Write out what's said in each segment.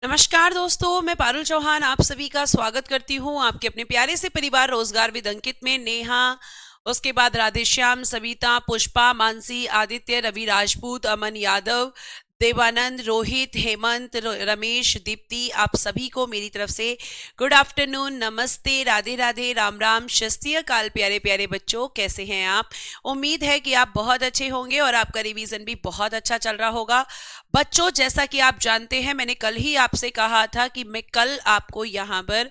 नमस्कार दोस्तों, मैं पारुल चौहान आप सभी का स्वागत करती हूँ आपके अपने प्यारे से परिवार रोजगार विद अंकित में। नेहा, उसके बाद राधेश्याम, सविता, पुष्पा, मानसी, आदित्य, रवि राजपूत, अमन यादव, देवानंद, रोहित, हेमंत, रमेश, दीप्ति, आप सभी को मेरी तरफ से गुड आफ्टरनून, नमस्ते, राधे राधे, राम राम, शस्त्रीय काल। प्यारे प्यारे बच्चों, कैसे हैं आप? उम्मीद है कि आप बहुत अच्छे होंगे और आपका रिवीजन भी बहुत अच्छा चल रहा होगा। बच्चों, जैसा कि आप जानते हैं, मैंने कल ही आपसे कहा था कि मैं कल आपको यहाँ पर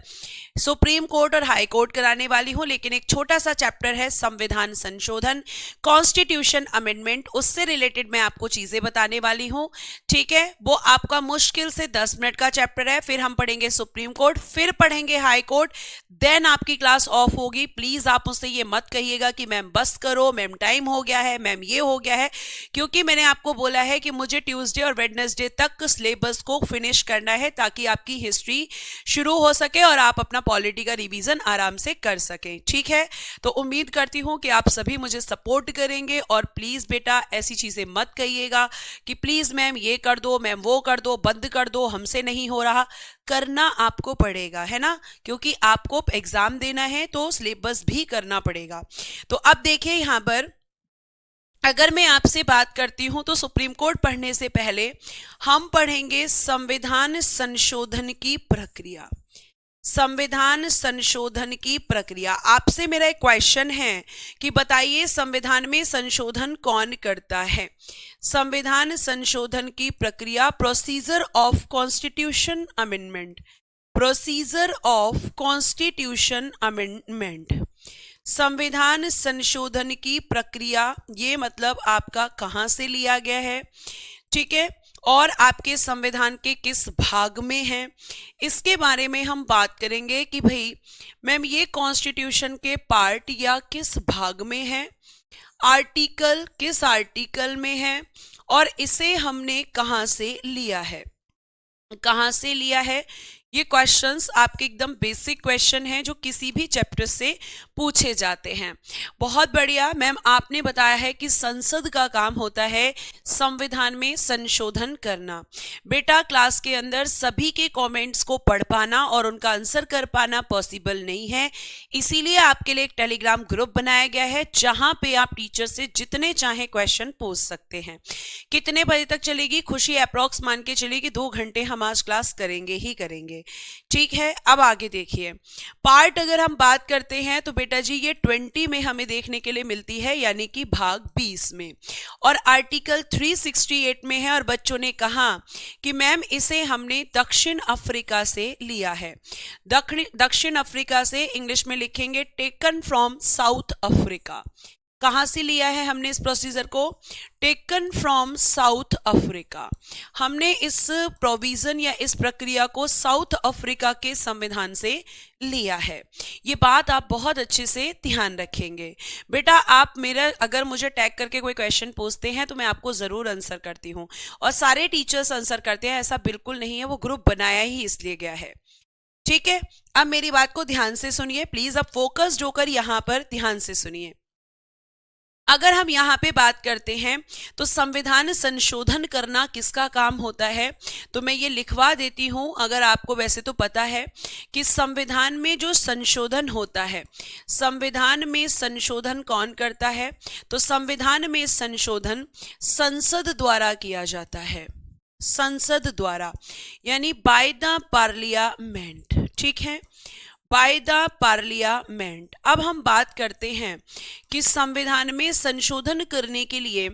सुप्रीम कोर्ट और हाई कोर्ट कराने वाली हूं, लेकिन एक छोटा सा चैप्टर है संविधान संशोधन, कॉन्स्टिट्यूशन अमेंडमेंट, उससे रिलेटेड मैं आपको चीजें बताने वाली हूं। ठीक है, वो आपका मुश्किल से 10 मिनट का चैप्टर है। फिर हम पढ़ेंगे सुप्रीम कोर्ट, फिर पढ़ेंगे हाई कोर्ट, देन आपकी क्लास ऑफ होगी। प्लीज आप मुझसे ये मत कहिएगा कि मैम बस करो, मैम टाइम हो गया है, मैम ये हो गया है, क्योंकि मैंने आपको बोला है कि मुझे ट्यूसडे और वेडनेसडे तक सिलेबस को फिनिश करना है ताकि आपकी हिस्ट्री शुरू हो सके और आप अपना पॉलिटी का रिवीजन आराम से कर सकें। ठीक है, तो उम्मीद करती हूं कि आप सभी मुझे सपोर्ट करेंगे। और प्लीज बेटा ऐसी चीजें मत कहिएगा कि प्लीज मैम ये कर दो, मैम वो कर दो, बंद कर दो, हमसे नहीं हो रहा। करना आपको पड़ेगा, है ना, क्योंकि आपको एग्जाम देना है तो सिलेबस भी करना पड़ेगा। तो अब देखिए यहां पर, अगर मैं आपसे बात करती हूं तो सुप्रीम कोर्ट पढ़ने से पहले हम पढ़ेंगे संविधान संशोधन की प्रक्रिया। संविधान संशोधन की प्रक्रिया, आपसे मेरा एक क्वेश्चन है कि बताइए संविधान में संशोधन कौन करता है? संविधान संशोधन की प्रक्रिया, procedure of constitution amendment, procedure of constitution amendment, संविधान संशोधन की प्रक्रिया, ये मतलब आपका कहां से लिया गया है, ठीक है, और आपके संविधान के किस भाग में है, इसके बारे में हम बात करेंगे कि भाई मैम ये कॉन्स्टिट्यूशन के पार्ट या किस भाग में है, आर्टिकल किस आर्टिकल में है, और इसे हमने कहां से लिया है, कहां से लिया है। ये क्वेश्चंस आपके एकदम बेसिक क्वेश्चन हैं जो किसी भी चैप्टर से पूछे जाते हैं। बहुत बढ़िया मैम, आपने बताया है कि संसद का काम होता है संविधान में संशोधन करना। बेटा क्लास के अंदर सभी के कमेंट्स को पढ़ पाना और उनका आंसर कर पाना पॉसिबल नहीं है, इसीलिए आपके लिए एक टेलीग्राम ग्रुप बनाया गया है जहां पे आप टीचर से जितने चाहे क्वेश्चन पूछ सकते हैं। कितने बजे तक चलेगी? खुशी अप्रॉक्स मान के चलेगी 2 घंटे हम आज क्लास करेंगे ही करेंगे। ठीक है, अब आगे देखिए, पार्ट अगर हम बात करते हैं तो बेटा जी ये 20 में हमें देखने के लिए मिलती है, यानी कि भाग 20 में, और आर्टिकल 368 में है। और बच्चों ने कहा कि मैम इसे हमने दक्षिण अफ्रीका से लिया है। दक्षिण अफ्रीका से इंग्लिश में लिखेंगे टेकन फ्रॉम साउथ अफ्रीका। कहां से लिया है हमने इस प्रोसीजर को? Taken from south Africa. हमने इस प्रोविजन या इस प्रक्रिया को साउथ अफ्रीका के संविधान से लिया है। ये बात आप बहुत अच्छे से ध्यान रखेंगे। बेटा आप मेरा अगर मुझे टैग करके कोई क्वेश्चन पूछते हैं तो मैं आपको जरूर आंसर करती हूँ, और सारे टीचर्स आंसर करते हैं, ऐसा बिल्कुल नहीं है, वो ग्रुप बनाया ही इसलिए गया है। ठीक है, अब मेरी बात को ध्यान से सुनिए प्लीज, अब फोकस्ड होकर यहां पर ध्यान से सुनिए। अगर हम यहाँ पे बात करते हैं तो संविधान संशोधन करना किसका काम होता है, तो मैं ये लिखवा देती हूँ। अगर आपको वैसे तो पता है कि संविधान में जो संशोधन होता है, संविधान में संशोधन कौन करता है, तो संविधान में संशोधन संसद द्वारा किया जाता है, संसद द्वारा, यानी बाय द पार्लियामेंट। ठीक है, बाय द पार्लियामेंट। अब हम बात करते हैं कि संविधान में संशोधन करने के लिए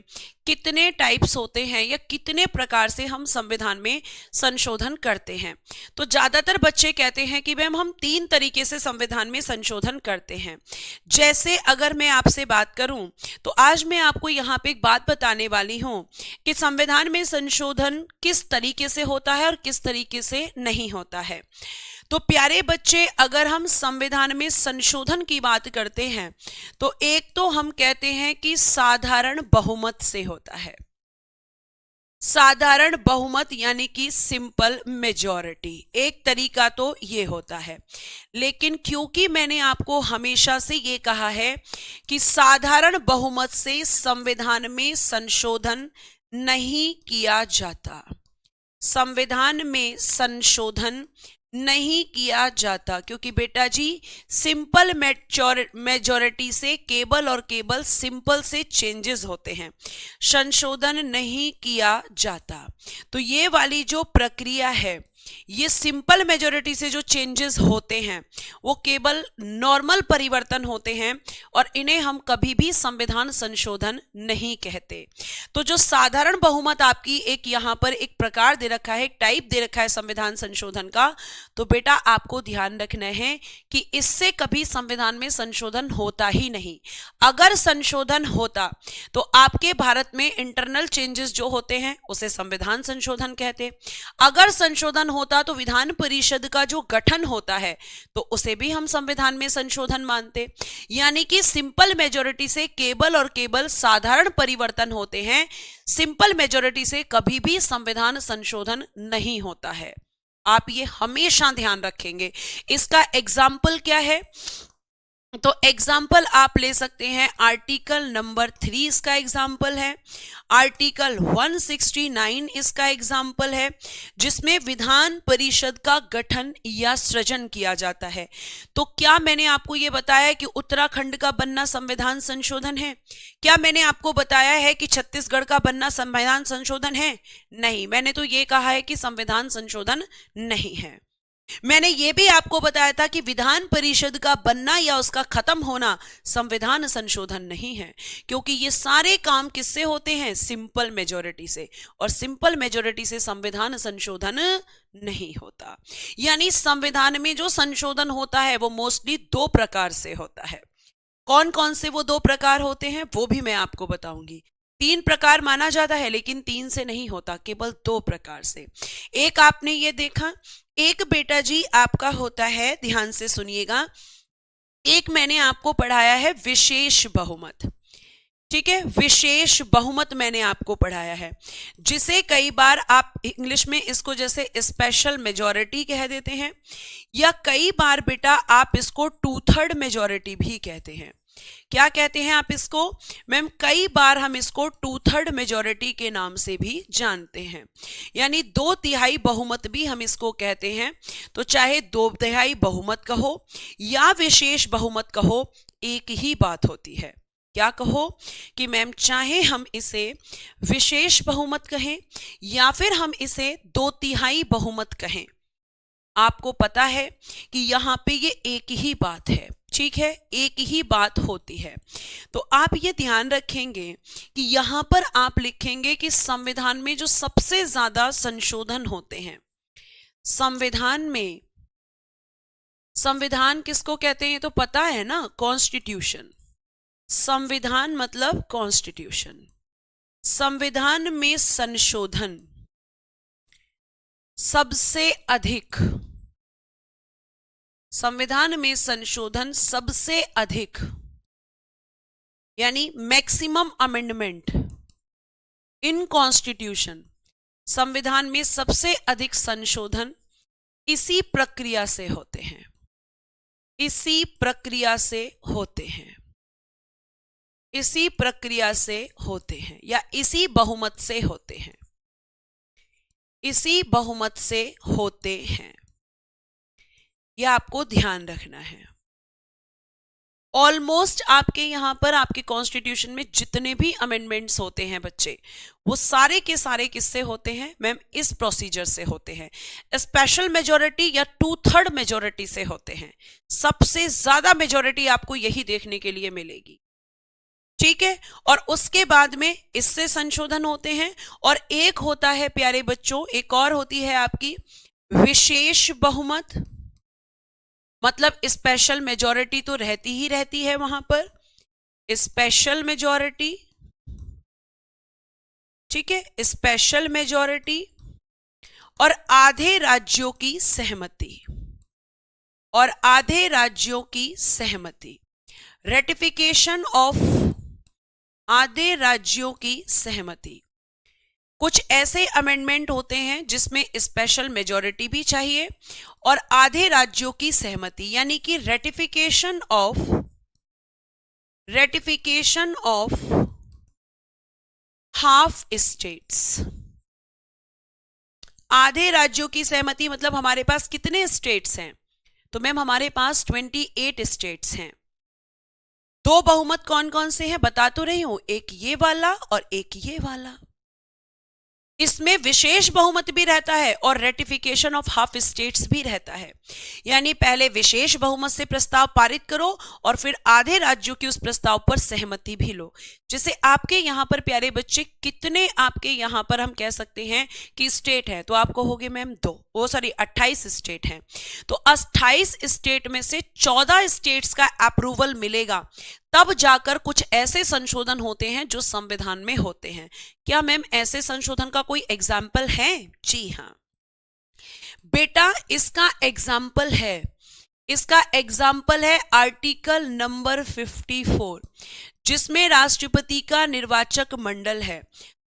कितने टाइप्स होते हैं या कितने प्रकार से हम संविधान में संशोधन करते हैं। तो ज्यादातर बच्चे कहते हैं कि मैम हम 3 तरीके से संविधान में संशोधन करते हैं। जैसे अगर मैं आपसे बात करूं तो आज मैं आपको यहाँ पे एक बात बताने वाली हूं कि संविधान में संशोधन किस तरीके से होता है और किस तरीके से नहीं होता है। तो प्यारे बच्चे, अगर हम संविधान में संशोधन की बात करते हैं तो एक तो हम कहते हैं कि साधारण बहुमत से होता है, साधारण बहुमत यानी कि सिंपल मेजॉरिटी, एक तरीका तो ये होता है। लेकिन क्योंकि मैंने आपको हमेशा से ये कहा है कि साधारण बहुमत से संविधान में संशोधन नहीं किया जाता, संविधान में संशोधन नहीं किया जाता, क्योंकि बेटा जी सिंपल मेजॉरिटी से केवल और केवल सिंपल से चेंजेस होते हैं, संशोधन नहीं किया जाता। तो ये वाली जो प्रक्रिया है, ये सिंपल मेजॉरिटी से जो चेंजेस होते हैं वो केवल नॉर्मल परिवर्तन होते हैं और इन्हें हम कभी भी संविधान संशोधन नहीं कहते। तो जो साधारण बहुमत आपकी एक यहां पर एक प्रकार दे रखा है, एक टाइप दे रखा है संविधान संशोधन का, तो बेटा आपको ध्यान रखना है कि इससे कभी संविधान में संशोधन होता ही नहीं। अगर संशोधन होता तो आपके भारत में इंटरनल चेंजेस जो होते हैं उसे संविधान संशोधन कहते। अगर संशोधन होता तो विधान परिषद का जो गठन होता है तो उसे भी हम संविधान में संशोधन मानते। यानी कि सिंपल मेजॉरिटी से केवल और केवल साधारण परिवर्तन होते हैं, सिंपल मेजॉरिटी से कभी भी संविधान संशोधन नहीं होता है। आप ये हमेशा ध्यान रखेंगे। इसका एग्जाम्पल क्या है? तो एग्जाम्पल आप ले सकते हैं, आर्टिकल नंबर 3 इसका एग्जाम्पल है, आर्टिकल 169 इसका एग्जाम्पल है, जिसमें विधान परिषद का गठन या सृजन किया जाता है। तो क्या मैंने आपको यह बताया कि उत्तराखंड का बनना संविधान संशोधन है? क्या मैंने आपको बताया है कि छत्तीसगढ़ का बनना संविधान संशोधन है? नहीं, मैंने तो ये कहा है कि संविधान संशोधन नहीं है। मैंने यह भी आपको बताया था कि विधान परिषद का बनना या उसका खत्म होना संविधान संशोधन नहीं है, क्योंकि ये सारे काम किससे होते हैं? सिंपल मेजॉरिटी से, और सिंपल मेजॉरिटी से संविधान संशोधन नहीं होता। यानी संविधान में जो संशोधन होता है वो मोस्टली 2 प्रकार से होता है। कौन कौन से वो 2 प्रकार होते हैं वो भी मैं आपको बताऊंगी। 3 प्रकार माना जाता है, लेकिन 3 से नहीं होता, केवल 2 प्रकार से। एक आपने ये देखा, एक बेटा जी आपका होता है, ध्यान से सुनिएगा, एक मैंने आपको पढ़ाया है विशेष बहुमत। ठीक है, विशेष बहुमत मैंने आपको पढ़ाया है, जिसे कई बार आप इंग्लिश में इसको जैसे स्पेशल मेजॉरिटी कह देते हैं, या कई बार बेटा आप इसको 2/3 मेजॉरिटी भी कहते हैं। क्या कहते हैं आप इसको? मैम कई बार हम इसको 2/3 मेजॉरिटी के नाम से भी जानते हैं, यानी 2/3 बहुमत भी हम इसको कहते हैं। तो चाहे 2/3 बहुमत कहो या विशेष बहुमत कहो, एक ही बात होती है। क्या कहो कि मैम चाहे हम इसे विशेष बहुमत कहें या फिर हम इसे 2/3 बहुमत कहें, आपको पता है कि यहां पे ये एक ही बात है। ठीक है, एक ही बात होती है। तो आप ये ध्यान रखेंगे कि यहां पर आप लिखेंगे कि संविधान में जो सबसे ज्यादा संशोधन होते हैं, संविधान में, संविधान किसको कहते हैं तो पता है ना? कॉन्स्टिट्यूशन। संविधान मतलब कॉन्स्टिट्यूशन। संविधान में संशोधन सबसे अधिक, संविधान में संशोधन सबसे अधिक, यानी मैक्सिमम अमेंडमेंट इन कॉन्स्टिट्यूशन, संविधान में सबसे अधिक संशोधन इसी प्रक्रिया से होते हैं, इसी प्रक्रिया से होते हैं, इसी प्रक्रिया से होते हैं, या इसी बहुमत से होते हैं, इसी बहुमत से होते हैं। यह आपको ध्यान रखना है। ऑलमोस्ट आपके यहां पर आपके कॉन्स्टिट्यूशन में जितने भी अमेंडमेंट्स होते हैं बच्चे, वो सारे के सारे किससे होते हैं? मैम इस प्रोसीजर से होते हैं। स्पेशल मेजॉरिटी या 2/3 मेजॉरिटी से होते हैं। सबसे ज्यादा मेजॉरिटी आपको यही देखने के लिए मिलेगी। ठीक है, और उसके बाद में इससे संशोधन होते हैं, और एक होता है प्यारे बच्चों, एक और होती है आपकी विशेष बहुमत। मतलब स्पेशल मेजॉरिटी तो रहती ही रहती है वहां पर, स्पेशल मेजॉरिटी। ठीक है, स्पेशल मेजॉरिटी और आधे राज्यों की सहमति, और आधे राज्यों की सहमति, रेटिफिकेशन ऑफ आधे राज्यों की सहमति। कुछ ऐसे अमेंडमेंट होते हैं जिसमें स्पेशल मेजॉरिटी भी चाहिए और आधे राज्यों की सहमति, यानी कि रेटिफिकेशन ऑफ हाफ स्टेट्स, आधे राज्यों की सहमति मतलब हमारे पास कितने स्टेट्स हैं? तो मैम हमारे पास 28 स्टेट्स हैं। दो बहुमत कौन कौन से हैं बता तो रही हूं, एक ये वाला और एक ये वाला। इसमें विशेष बहुमत भी रहता है और रेटिफिकेशन ऑफ हाफ स्टेट्स भी रहता है। यानी पहले विशेष बहुमत से प्रस्ताव पारित करो और फिर आधे राज्यों की उस प्रस्ताव पर सहमति भी लो। जैसे आपके यहाँ पर प्यारे बच्चे कितने आपके यहाँ पर हम कह सकते हैं कि स्टेट है, तो आप कहोगे मैम 28 स्टेट हैं। तो 28 स्टेट में से 14 स्टेट्स का अप्रूवल मिलेगा, तब जाकर कुछ ऐसे संशोधन होते हैं जो संविधान में होते हैं। क्या मैम ऐसे संशोधन का कोई एग्जाम्पल है? जी हाँ बेटा, इसका एग्जाम्पल है आर्टिकल नंबर 54, जिसमें राष्ट्रपति का निर्वाचक मंडल है।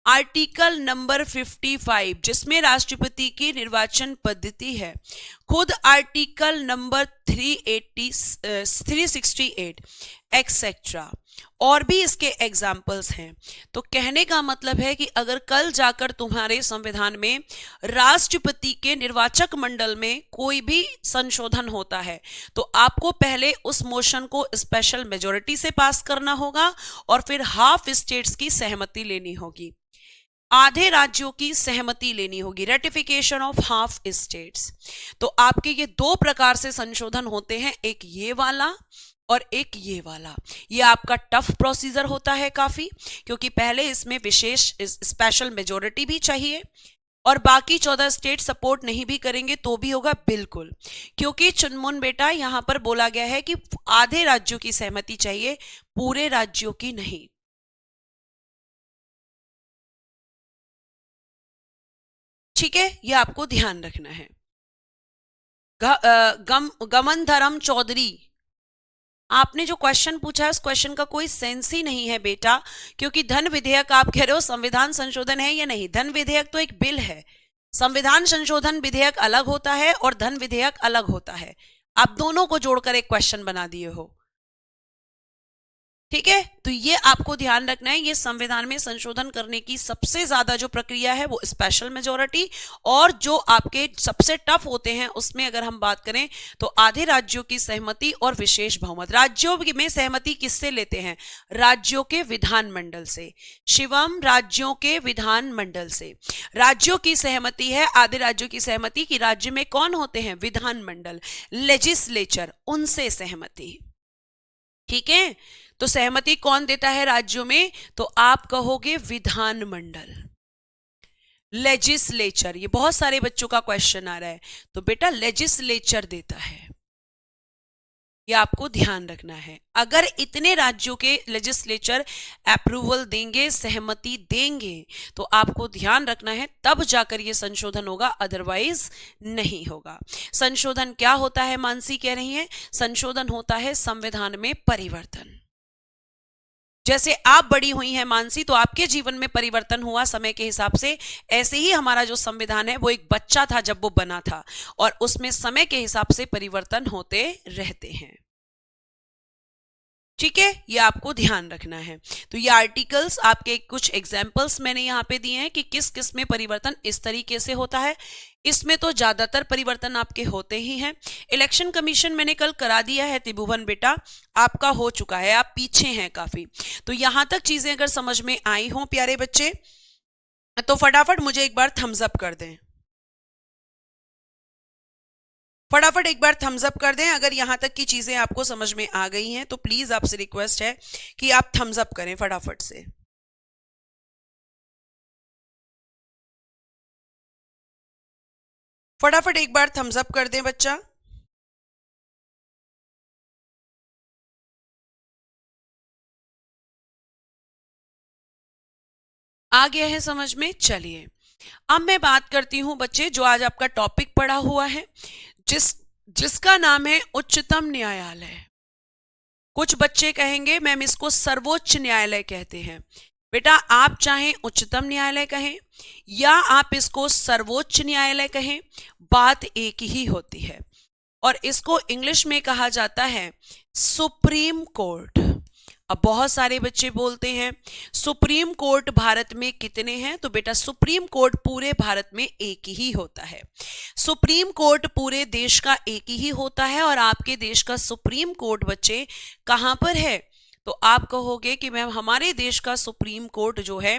आर्टिकल नंबर 55 जिसमें राष्ट्रपति की निर्वाचन पद्धति है। खुद आर्टिकल नंबर 368 एक्सेट्रा और भी इसके एग्जाम्पल्स हैं। तो कहने का मतलब है कि अगर कल जाकर तुम्हारे संविधान में राष्ट्रपति के निर्वाचक मंडल में कोई भी संशोधन होता है, तो आपको पहले उस मोशन को स्पेशल मेजॉरिटी से पास करना होगा और फिर हाफ स्टेट्स की सहमति लेनी होगी, आधे राज्यों की सहमति लेनी होगी, रेटिफिकेशन ऑफ हाफ स्टेट्स। तो आपके ये दो प्रकार से संशोधन होते हैं, एक ये वाला और एक ये वाला। ये आपका टफ प्रोसीजर होता है काफी, क्योंकि पहले इसमें विशेष स्पेशल मेजॉरिटी भी चाहिए और बाकी 14 स्टेट सपोर्ट नहीं भी करेंगे तो भी होगा बिल्कुल, क्योंकि चुनमुन बेटा यहां पर बोला गया है कि आधे राज्यों की सहमति चाहिए, पूरे राज्यों की नहीं। ठीक है, ये आपको ध्यान रखना है। गमनधरम चौधरी, आपने जो क्वेश्चन पूछा है उस क्वेश्चन का कोई सेंस ही नहीं है बेटा, क्योंकि धन विधेयक आप कह रहे हो संविधान संशोधन है या नहीं। धन विधेयक तो एक बिल है, संविधान संशोधन विधेयक अलग होता है और धन विधेयक अलग होता है। आप दोनों को जोड़कर एक क्वेश्चन बना दिए हो। ठीक है, तो ये आपको ध्यान रखना है। ये संविधान में संशोधन करने की सबसे ज्यादा जो प्रक्रिया है वो स्पेशल मेजॉरिटी, और जो आपके सबसे टफ होते हैं उसमें अगर हम बात करें तो आधे राज्यों की सहमति और विशेष बहुमत। राज्यों में सहमति किससे लेते हैं? राज्यों के विधानमंडल से। शिवम, राज्यों के विधानमंडल से राज्यों की सहमति है। आधे राज्यों की सहमति कि राज्य में कौन होते हैं? विधानमंडल, लेजिस्लेचर, उनसे सहमति। ठीक है, तो सहमति कौन देता है राज्यों में? तो आप कहोगे विधानमंडल, लेजिस्लेचर। ये बहुत सारे बच्चों का क्वेश्चन आ रहा है, तो बेटा लेजिस्लेचर देता है, ये आपको ध्यान रखना है। अगर इतने राज्यों के लेजिस्लेचर अप्रूवल देंगे, सहमति देंगे, तो आपको ध्यान रखना है तब जाकर ये संशोधन होगा, अदरवाइज नहीं होगा। संशोधन क्या होता है मानसी कह रही है? संशोधन होता है संविधान में परिवर्तन। जैसे आप बड़ी हुई हैं मानसी, तो आपके जीवन में परिवर्तन हुआ समय के हिसाब से, ऐसे ही हमारा जो संविधान है वो एक बच्चा था जब वो बना था, और उसमें समय के हिसाब से परिवर्तन होते रहते हैं। ठीक है, ये आपको ध्यान रखना है। तो ये आर्टिकल्स आपके कुछ एग्जाम्पल्स मैंने यहाँ पे दिए हैं कि किस किस में परिवर्तन इस तरीके से होता है। इसमें तो ज्यादातर परिवर्तन आपके होते ही हैं। इलेक्शन कमीशन मैंने कल करा दिया है त्रिभुवन बेटा, आपका हो चुका है, आप पीछे हैं काफी। तो यहां तक चीजें अगर समझ में आई हों प्यारे बच्चे, तो फटाफट मुझे एक बार थम्स अप कर दें। फटाफट एक बार थम्स अप कर दें अगर यहां तक की चीजें आपको समझ में आ गई हैं, तो प्लीज आपसे रिक्वेस्ट है कि आप थम्स अप करें फटाफट से। फटाफट एक बार थम्स अप कर दें बच्चा। आ गया है समझ में? चलिए अब मैं बात करती हूं बच्चे, जो आज आपका टॉपिक पड़ा हुआ है, जिसका नाम है उच्चतम न्यायालय। कुछ बच्चे कहेंगे मैम इसको सर्वोच्च न्यायालय कहते हैं। बेटा आप चाहें उच्चतम न्यायालय कहें या आप इसको सर्वोच्च न्यायालय कहें, बात एक ही होती है, और इसको इंग्लिश में कहा जाता है सुप्रीम कोर्ट। अब बहुत सारे बच्चे बोलते हैं सुप्रीम कोर्ट भारत में कितने हैं, तो बेटा सुप्रीम कोर्ट पूरे भारत में एक ही होता है। सुप्रीम कोर्ट पूरे देश का एक ही होता है। और आपके देश का सुप्रीम कोर्ट बच्चे कहां पर है, तो आप कहोगे कि मैम हमारे देश का सुप्रीम कोर्ट जो है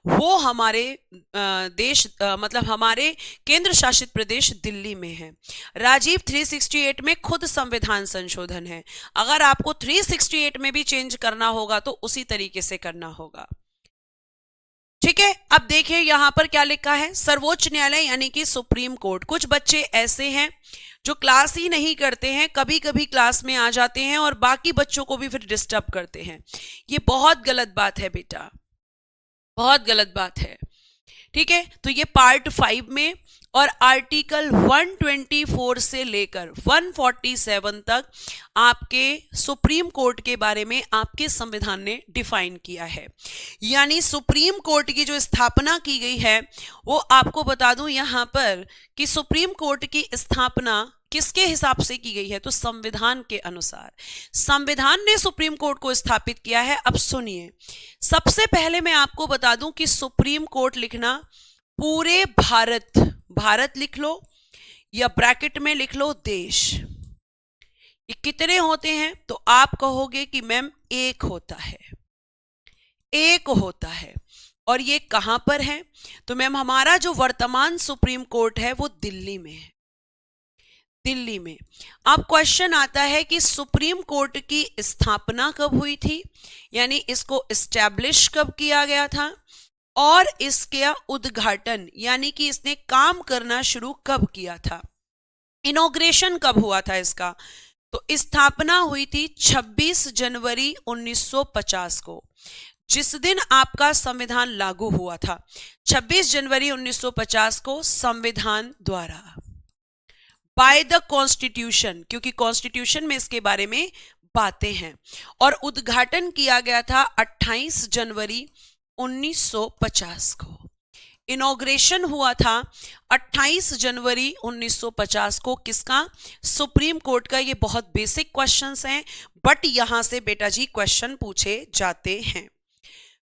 वो हमारे देश मतलब हमारे केंद्र शासित प्रदेश दिल्ली में है। राजीव 368 में खुद संविधान संशोधन है। अगर आपको 368 में भी चेंज करना होगा तो उसी तरीके से करना होगा। ठीक है, अब देखिए यहां पर क्या लिखा है, सर्वोच्च न्यायालय यानी कि सुप्रीम कोर्ट। कुछ बच्चे ऐसे हैं जो क्लास ही नहीं करते हैं, कभी कभी क्लास में आ जाते हैं और बाकी बच्चों को भी फिर डिस्टर्ब करते हैं। ये बहुत गलत बात है बेटा, बहुत गलत बात है। ठीक है, तो ये पार्ट 5 में और आर्टिकल 124 से लेकर 147 तक आपके सुप्रीम कोर्ट के बारे में आपके संविधान ने डिफाइन किया है। यानी सुप्रीम कोर्ट की जो स्थापना की गई है वो आपको बता दूं यहां पर कि सुप्रीम कोर्ट की स्थापना किसके हिसाब से की गई है, तो संविधान के अनुसार। संविधान ने सुप्रीम कोर्ट को स्थापित किया है। अब सुनिए, सबसे पहले मैं आपको बता दूं कि सुप्रीम कोर्ट लिखना पूरे भारत, भारत लिख लो या ब्रैकेट में लिख लो देश, ये कितने होते हैं, तो आप कहोगे कि मैम एक होता है, एक होता है। और ये कहां पर है, तो मैम हमारा जो वर्तमान सुप्रीम कोर्ट है वो दिल्ली में है, दिल्ली में। अब क्वेश्चन आता है कि सुप्रीम कोर्ट की स्थापना कब हुई थी, यानी इसको एस्टैब्लिश कब किया गया था, और इसका उद्घाटन यानी कि इसने काम करना शुरू कब किया था, इनॉग्रेशन कब हुआ था इसका, तो स्थापना हुई थी 26 जनवरी 1950 को, जिस दिन आपका संविधान लागू हुआ था। 26 जनवरी 1950 को संविधान द्वारा, बाय द कॉन्स्टिट्यूशन, क्योंकि कॉन्स्टिट्यूशन में इसके बारे में बातें हैं। और उद्घाटन किया गया था 28 जनवरी 1950 को। इनॉग्रेशन हुआ था 28 जनवरी 1950 को, किसका, सुप्रीम कोर्ट का। ये बहुत बेसिक क्वेश्चंस हैं बट यहां से बेटा जी क्वेश्चन पूछे जाते हैं।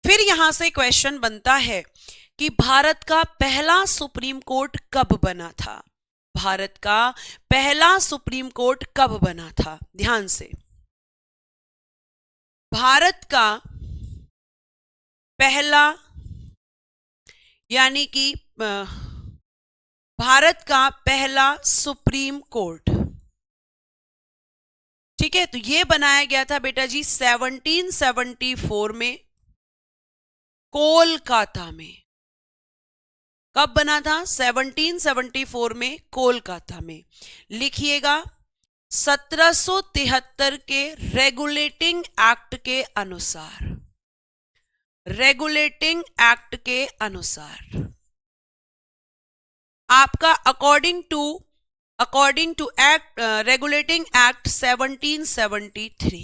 फिर यहां से क्वेश्चन बनता है कि भारत का पहला सुप्रीम कोर्ट कब बना था, भारत का पहला सुप्रीम कोर्ट कब बना था, ध्यान से। भारत का पहला यानी कि भारत का पहला सुप्रीम कोर्ट, ठीक है, तो ये बनाया गया था बेटा जी 1774 में कोलकाता में। कब बना था, 1774 में कोलकाता में। लिखिएगा 1773 के रेगुलेटिंग एक्ट के अनुसार, रेगुलेटिंग एक्ट के अनुसार आपका according to act regulating act 1773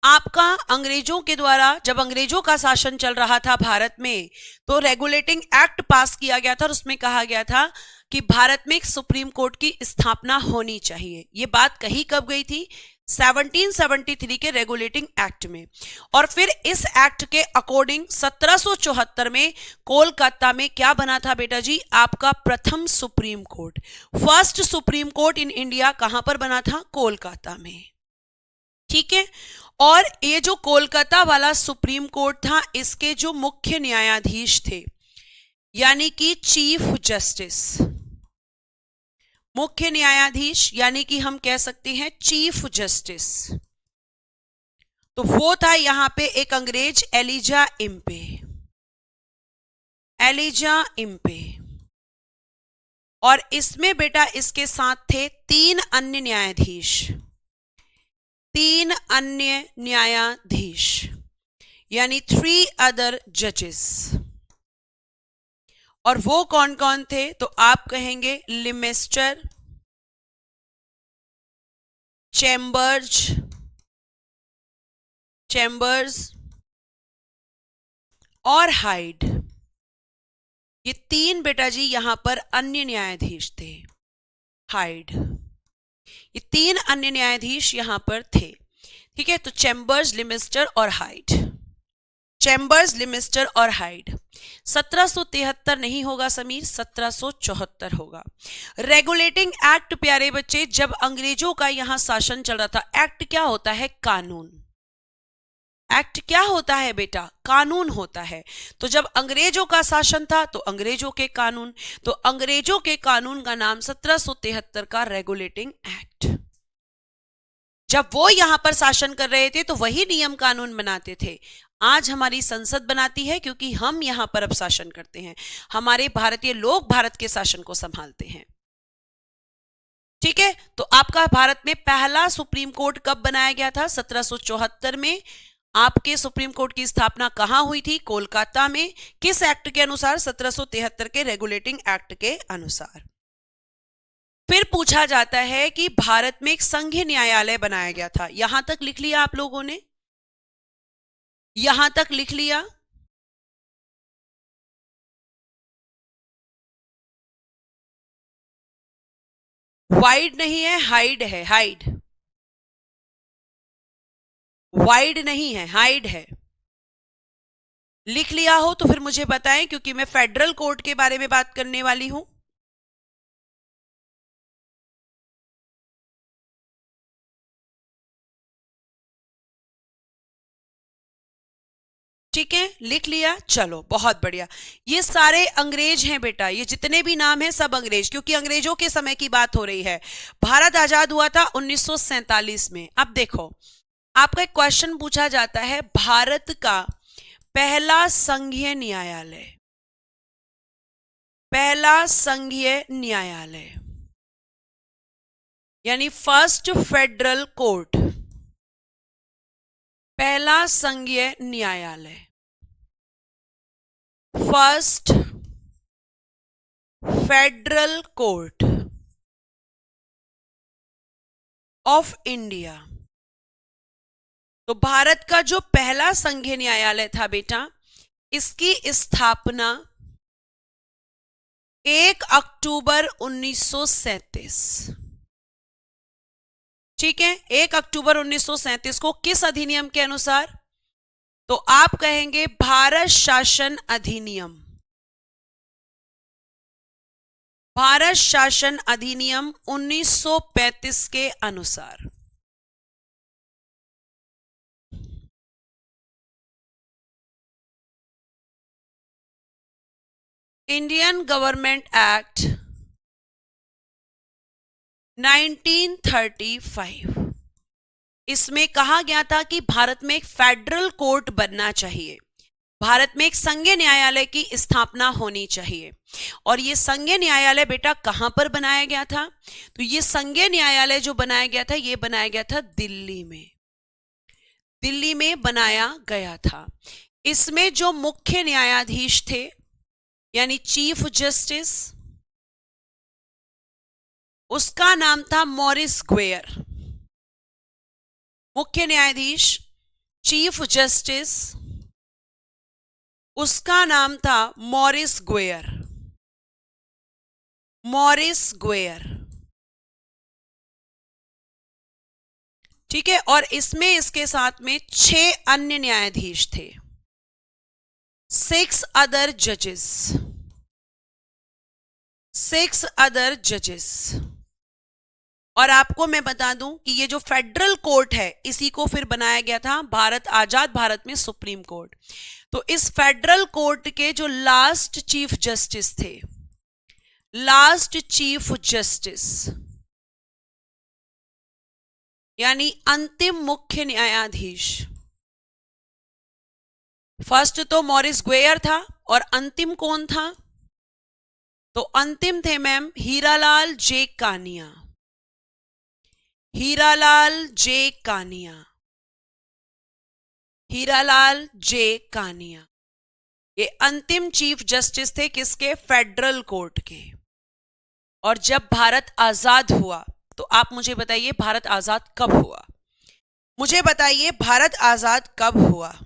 आपका अंग्रेजों के द्वारा, जब अंग्रेजों का शासन चल रहा था भारत में, तो रेगुलेटिंग एक्ट पास किया गया था और उसमें कहा गया था कि भारत में एक सुप्रीम कोर्ट की स्थापना होनी चाहिए। ये बात कही कब गई थी, 1773 के रेगुलेटिंग एक्ट में। और फिर इस एक्ट के अकॉर्डिंग 1774 में कोलकाता में क्या बना था बेटा जी, आपका प्रथम supreme court, first supreme court in India कहां पर बना था, कोलकाता में। ठीक है, और ये जो कोलकाता वाला सुप्रीम कोर्ट था, इसके जो मुख्य न्यायाधीश थे यानी कि चीफ जस्टिस, मुख्य न्यायाधीश यानी कि हम कह सकते हैं चीफ जस्टिस, तो वो था यहां पे एक अंग्रेज एलिजा इम्पे, एलिजा इम्पे। और इसमें बेटा इसके साथ थे 3 अन्य न्यायाधीश, 3 अन्य न्यायाधीश यानी 3 अदर जजेस। और वो कौन कौन थे, तो आप कहेंगे लिमेस्टर, चैम्बर्स और हाइड। ये 3 बेटा जी यहां पर अन्य न्यायाधीश थे, हाइड, ये 3 अन्य न्यायाधीश यहां पर थे। ठीक है, तो चैम्बर्स, लिमिस्टर और हाइड, चैम्बर्स, लिमिस्टर और हाइड। 1773 नहीं होगा समीर, 1774 होगा। रेगुलेटिंग एक्ट प्यारे बच्चे, जब अंग्रेजों का यहां शासन चल रहा था, एक्ट क्या होता है? कानून। एक्ट क्या होता है बेटा? कानून होता है। तो जब अंग्रेजों का शासन था तो अंग्रेजों के कानून, तो अंग्रेजों के कानून का नाम 1773 का रेगुलेटिंग एक्ट। जब वो यहां पर शासन कर रहे थे तो वही नियम कानून बनाते थे। आज हमारी संसद बनाती है क्योंकि हम यहां पर अब शासन करते हैं, हमारे भारतीय लोग भारत के शासन को संभालते हैं। ठीक है, तो आपका भारत में पहला सुप्रीम कोर्ट कब बनाया गया था? 1774 में। आपके सुप्रीम कोर्ट की स्थापना कहां हुई थी? कोलकाता में। किस एक्ट के अनुसार? 1773 के रेगुलेटिंग एक्ट के अनुसार। फिर पूछा जाता है कि भारत में एक संघीय न्यायालय बनाया गया था। यहां तक लिख लिया आप लोगों ने? यहां तक लिख लिया? वाइड नहीं है, हाइड है, हाइड। वाइड नहीं है, हाइड है। लिख लिया हो तो फिर मुझे बताएं, क्योंकि मैं फेडरल कोर्ट के बारे में बात करने वाली हूं। ठीक है, लिख लिया, चलो बहुत बढ़िया। ये सारे अंग्रेज हैं बेटा, ये जितने भी नाम हैं सब अंग्रेज, क्योंकि अंग्रेजों के समय की बात हो रही है। भारत आजाद हुआ था 1947 में। अब देखो, आपका एक क्वेश्चन पूछा जाता है, भारत का पहला संघीय न्यायालय, पहला संघीय न्यायालय यानी फर्स्ट फेडरल कोर्ट, पहला संघीय न्यायालय, first federal court of India. तो भारत का जो पहला संघीय न्यायालय था बेटा, इसकी स्थापना 1 अक्टूबर 1937, ठीक है, 1 अक्टूबर 1937 को किस अधिनियम के अनुसार? तो आप कहेंगे भारत शासन अधिनियम, भारत शासन अधिनियम 1935 के अनुसार। इंडियन गवर्नमेंट एक्ट 1935, इसमें कहा गया था कि भारत में एक फेडरल कोर्ट बनना चाहिए, भारत में एक संघीय न्यायालय की स्थापना होनी चाहिए। और ये संघीय न्यायालय बेटा कहां पर बनाया गया था? तो ये संघीय न्यायालय जो बनाया गया था, ये बनाया गया था दिल्ली में, दिल्ली में बनाया गया था। इसमें जो मुख्य न्यायाधीश थे यानी चीफ जस्टिस, उसका नाम था मॉरिस ग्वेयर। मुख्य न्यायाधीश, चीफ जस्टिस, उसका नाम था मॉरिस ग्वेयर, मॉरिस ग्वेयर। ठीक है, और इसमें इसके साथ में 6 अन्य न्यायाधीश थे, 6 अदर जजेस, 6 अदर जजेस। और आपको मैं बता दूं कि ये जो फेडरल कोर्ट है, इसी को फिर बनाया गया था भारत आजाद भारत में सुप्रीम कोर्ट। तो इस फेडरल कोर्ट के जो लास्ट चीफ जस्टिस थे, लास्ट चीफ जस्टिस यानी अंतिम मुख्य न्यायाधीश, फर्स्ट तो मॉरिस ग्वेयर था और अंतिम कौन था? तो अंतिम थे ma'am Hiralal J Kania, Hiralal J Kania, Hiralal J Kania. ये अंतिम चीफ जस्टिस थे किसके? फेडरल कोर्ट के। और जब भारत आजाद हुआ, तो आप मुझे बताइए भारत आजाद कब हुआ? मुझे बताइए भारत आजाद कब हुआ?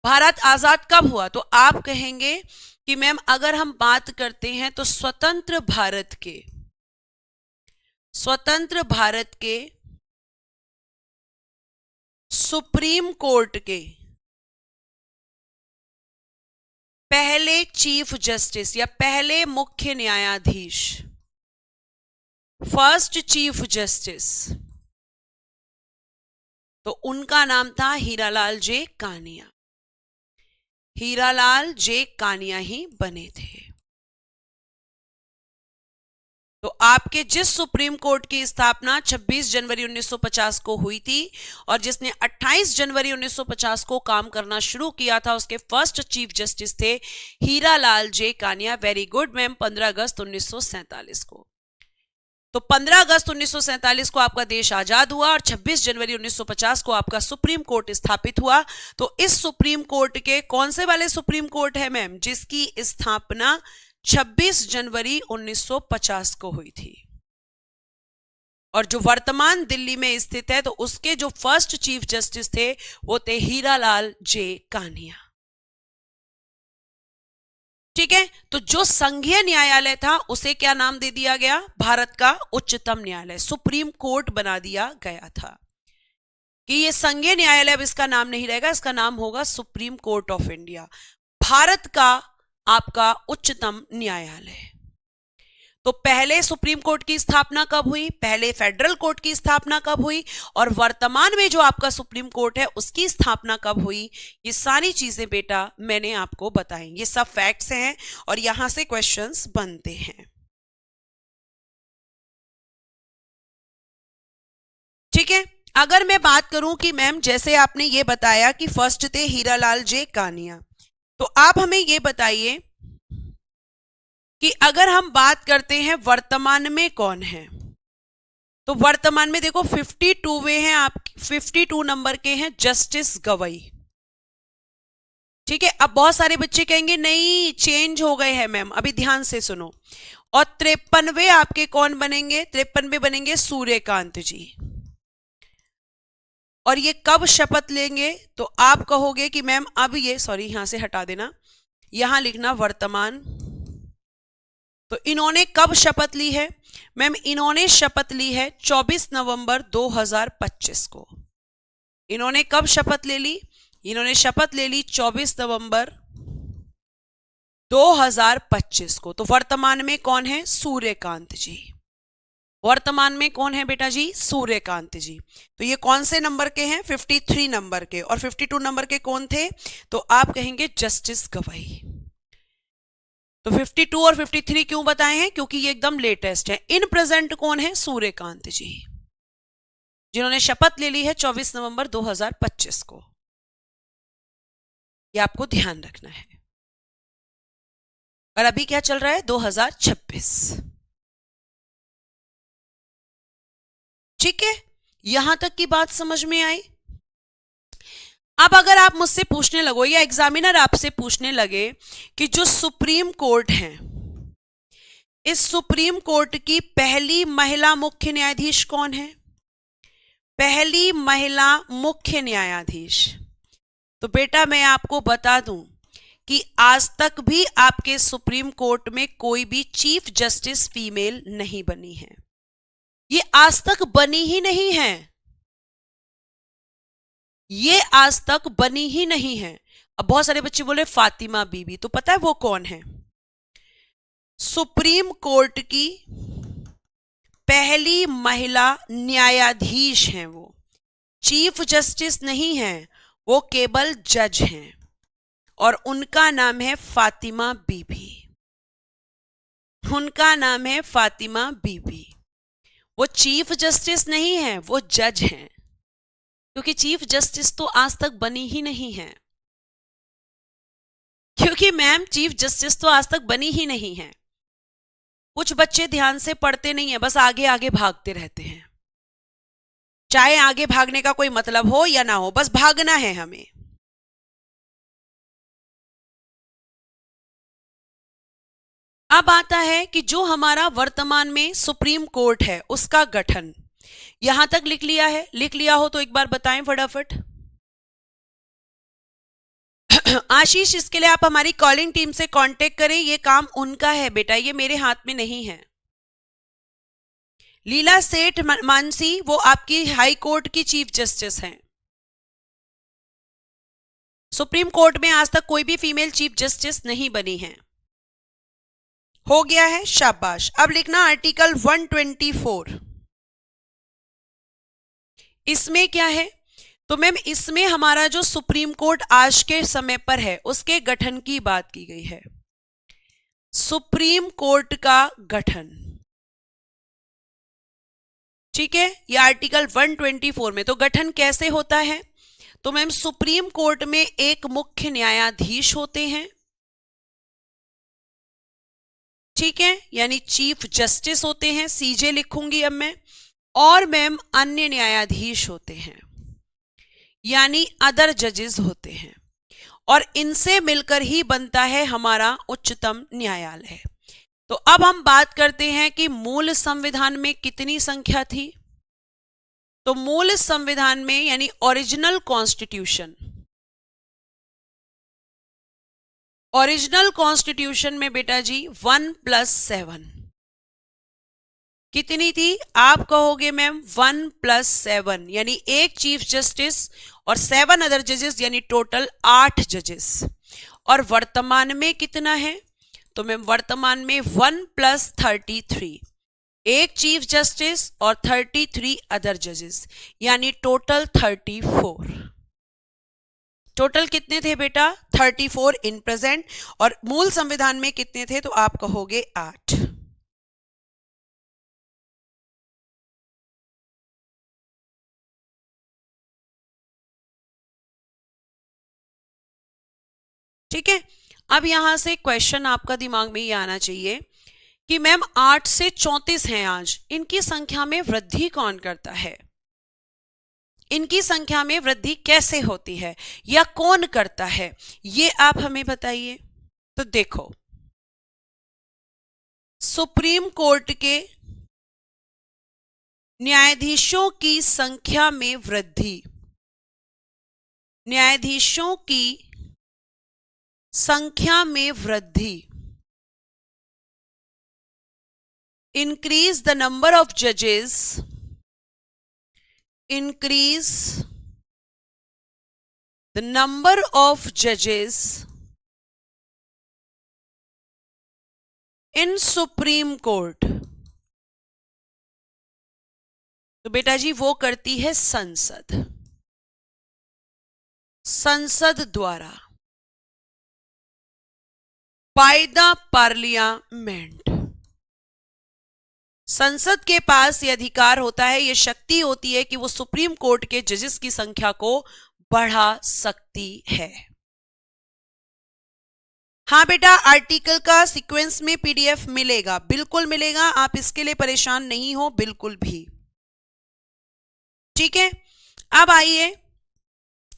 भारत आजाद कब हुआ? तो आप कहेंगे कि मैम अगर हम बात करते हैं तो स्वतंत्र भारत के स्वतंत्र भारत के सुप्रीम कोर्ट के पहले चीफ जस्टिस या पहले मुख्य न्यायाधीश, फर्स्ट चीफ जस्टिस, तो उनका नाम था हीरालाल जे कानिया। हीरालाल जे कानिया ही बने थे। तो आपके जिस सुप्रीम कोर्ट की स्थापना 26 जनवरी 1950 को हुई थी और जिसने 28 जनवरी 1950 को काम करना शुरू किया था, उसके फर्स्ट चीफ जस्टिस थे Hiralal J Kania. Very good ma'am. 15 अगस्त 1947 को। तो 15 अगस्त 1947 को आपका देश आजाद हुआ और 26 जनवरी 1950 को आपका सुप्रीम कोर्ट स्थापित हुआ। तो इस सुप्रीम कोर्ट के कौन से वाले सुप्रीम कोर्ट है मैम, जिसकी स्थापना 26 जनवरी 1950 को हुई थी और जो वर्तमान दिल्ली में स्थित है, तो उसके जो फर्स्ट चीफ जस्टिस थे वो थे हीरालाल जे कानिया। ठीक है। तो जो संघीय न्यायालय था उसे क्या नाम दे दिया गया, भारत का उच्चतम न्यायालय, सुप्रीम कोर्ट बना दिया गया था कि ये संघीय न्यायालय अब इसका नाम नहीं रहेगा, इसका नाम होगा supreme court of India, Bharat का आपका उच्चतम न्यायालय। तो पहले सुप्रीम कोर्ट की स्थापना कब हुई, पहले फेडरल कोर्ट की स्थापना कब हुई और वर्तमान में जो आपका सुप्रीम कोर्ट है उसकी स्थापना कब हुई, ये सारी चीजें बेटा मैंने आपको बताई। ये सब फैक्ट्स हैं और यहां से क्वेश्चंस बनते हैं। ठीक है। अगर मैं बात करूं कि मैम जैसे आपने ये बताया कि फर्स्ट थे हीरालाल जे कानिया, तो आप हमें ये बताइए कि अगर हम बात करते हैं वर्तमान में कौन है, तो वर्तमान में देखो 52वें हैं आप, 52 नंबर के हैं जस्टिस गवई। ठीक है। अब बहुत सारे बच्चे कहेंगे नहीं चेंज हो गए हैं मैम, अभी ध्यान से सुनो। और 53वें आपके कौन बनेंगे, 53वें बनेंगे सूर्यकांत जी। और ये कब शपथ लेंगे, तो आप कहोगे कि मैम अब ये, सॉरी यहां से हटा देना, यहां लिखना वर्तमान। तो इन्होंने कब शपथ ली है मैम, इन्होंने शपथ ली है 24 नवंबर 2025 को। इन्होंने कब शपथ ले ली, इन्होंने शपथ ले ली 24 नवंबर 2025 को। तो वर्तमान में कौन है, सूर्यकांत जी। वर्तमान में कौन है बेटा जी, सूर्यकांत जी। तो ये कौन से नंबर के हैं, 53 नंबर के। और 52 नंबर के कौन थे, तो आप कहेंगे जस्टिस गवई। तो 52 और 53 क्यों बताए हैं, क्योंकि ये एकदम लेटेस्ट है। इन प्रेजेंट कौन है, सूर्यकांत जी, जिन्होंने शपथ ले ली है 24 नवंबर 2025 को। ये आपको ध्यान रखना है। और अभी क्या चल रहा है, 2026। ठीक है, यहां तक की बात समझ में आई। अब अगर आप मुझसे पूछने लगो या एग्जामिनर आपसे पूछने लगे कि जो सुप्रीम कोर्ट है, इस सुप्रीम कोर्ट की पहली महिला मुख्य न्यायाधीश कौन है, पहली महिला मुख्य न्यायाधीश, तो बेटा मैं आपको बता दूं कि आज तक भी आपके सुप्रीम कोर्ट में कोई भी चीफ जस्टिस फीमेल नहीं बनी है। ये आज तक बनी ही नहीं है, ये आज तक बनी ही नहीं है। अब बहुत सारे बच्चे बोले फातिमा बीबी, तो पता है वो कौन है, सुप्रीम कोर्ट की पहली महिला न्यायाधीश हैं। वो चीफ जस्टिस नहीं है, वो केवल जज हैं और उनका नाम है फातिमा बीबी। उनका नाम है फातिमा बीबी। वो चीफ जस्टिस नहीं है, वो जज हैं, क्योंकि चीफ जस्टिस तो आज तक बनी ही नहीं है। क्योंकि मैम चीफ जस्टिस तो आज तक बनी ही नहीं है। कुछ बच्चे ध्यान से पढ़ते नहीं है, बस आगे आगे भागते रहते हैं, चाहे आगे भागने का कोई मतलब हो या ना हो, बस भागना है हमें। अब आता है कि जो हमारा वर्तमान में सुप्रीम कोर्ट है उसका गठन, यहां तक लिख लिया है, लिख लिया हो तो एक बार बताएं फटाफट। आशीष, इसके लिए आप हमारी कॉलिंग टीम से कांटेक्ट करें, ये काम उनका है बेटा, ये मेरे हाथ में नहीं है। लीला सेठ मानसी वो आपकी हाई कोर्ट की चीफ जस्टिस हैं। सुप्रीम कोर्ट में आज तक कोई भी फीमेल चीफ जस्टिस नहीं बनी है। हो गया है, शाबाश। अब लिखना आर्टिकल 124। इसमें क्या है? तो मैम इसमें हमारा जो सुप्रीम कोर्ट आज के समय पर है उसके गठन की बात की गई है। सुप्रीम कोर्ट का गठन, ठीक है, ये आर्टिकल 124 में। तो गठन कैसे होता है? तो मैम सुप्रीम कोर्ट में एक मुख्य न्यायाधीश होते हैं, ठीक है, यानी चीफ जस्टिस होते हैं, सीजे लिखूंगी अब मैं। और मैम अन्य न्यायाधीश होते हैं, यानी अदर जजेस होते हैं, और इनसे मिलकर ही बनता है हमारा उच्चतम न्यायालय। तो अब हम बात करते हैं कि मूल संविधान में कितनी संख्या थी। तो मूल संविधान में यानी ओरिजिनल कॉन्स्टिट्यूशन, ओरिजिनल कॉन्स्टिट्यूशन में बेटा जी 1+7 कितनी थी? आप कहोगे मैम 1+7 यानी एक चीफ जस्टिस और 7 अदर जजेस, यानी टोटल 8 जजेस। और वर्तमान में कितना है? तो मैम वर्तमान में 1+33, एक चीफ जस्टिस और 33 अदर जजेस, यानी टोटल 34। टोटल कितने थे बेटा? 34 इन प्रेजेंट। और मूल संविधान में कितने थे? तो आप कहोगे 8। ठीक है, अब यहां से क्वेश्चन आपका दिमाग में ये आना चाहिए कि मैम 8 से 34 हैं आज, इनकी संख्या में वृद्धि कौन करता है? इनकी संख्या में वृद्धि कैसे होती है या कौन करता है, ये आप हमें बताइए। तो देखो, सुप्रीम कोर्ट के न्यायाधीशों की संख्या में वृद्धि, न्यायाधीशों की संख्या में वृद्धि, increase the number of judges, increase the number of judges in Supreme Court। तो बेटा जी वो करती है संसद, संसद द्वारा, बाय द पार्लियामेंट। संसद के पास ये अधिकार होता है, ये शक्ति होती है कि वो सुप्रीम कोर्ट के जजेस की संख्या को बढ़ा सकती है। हाँ बेटा, आर्टिकल का सीक्वेंस में पीडीएफ मिलेगा, बिल्कुल मिलेगा, आप इसके लिए परेशान नहीं हो बिल्कुल भी। ठीक है, अब आइए,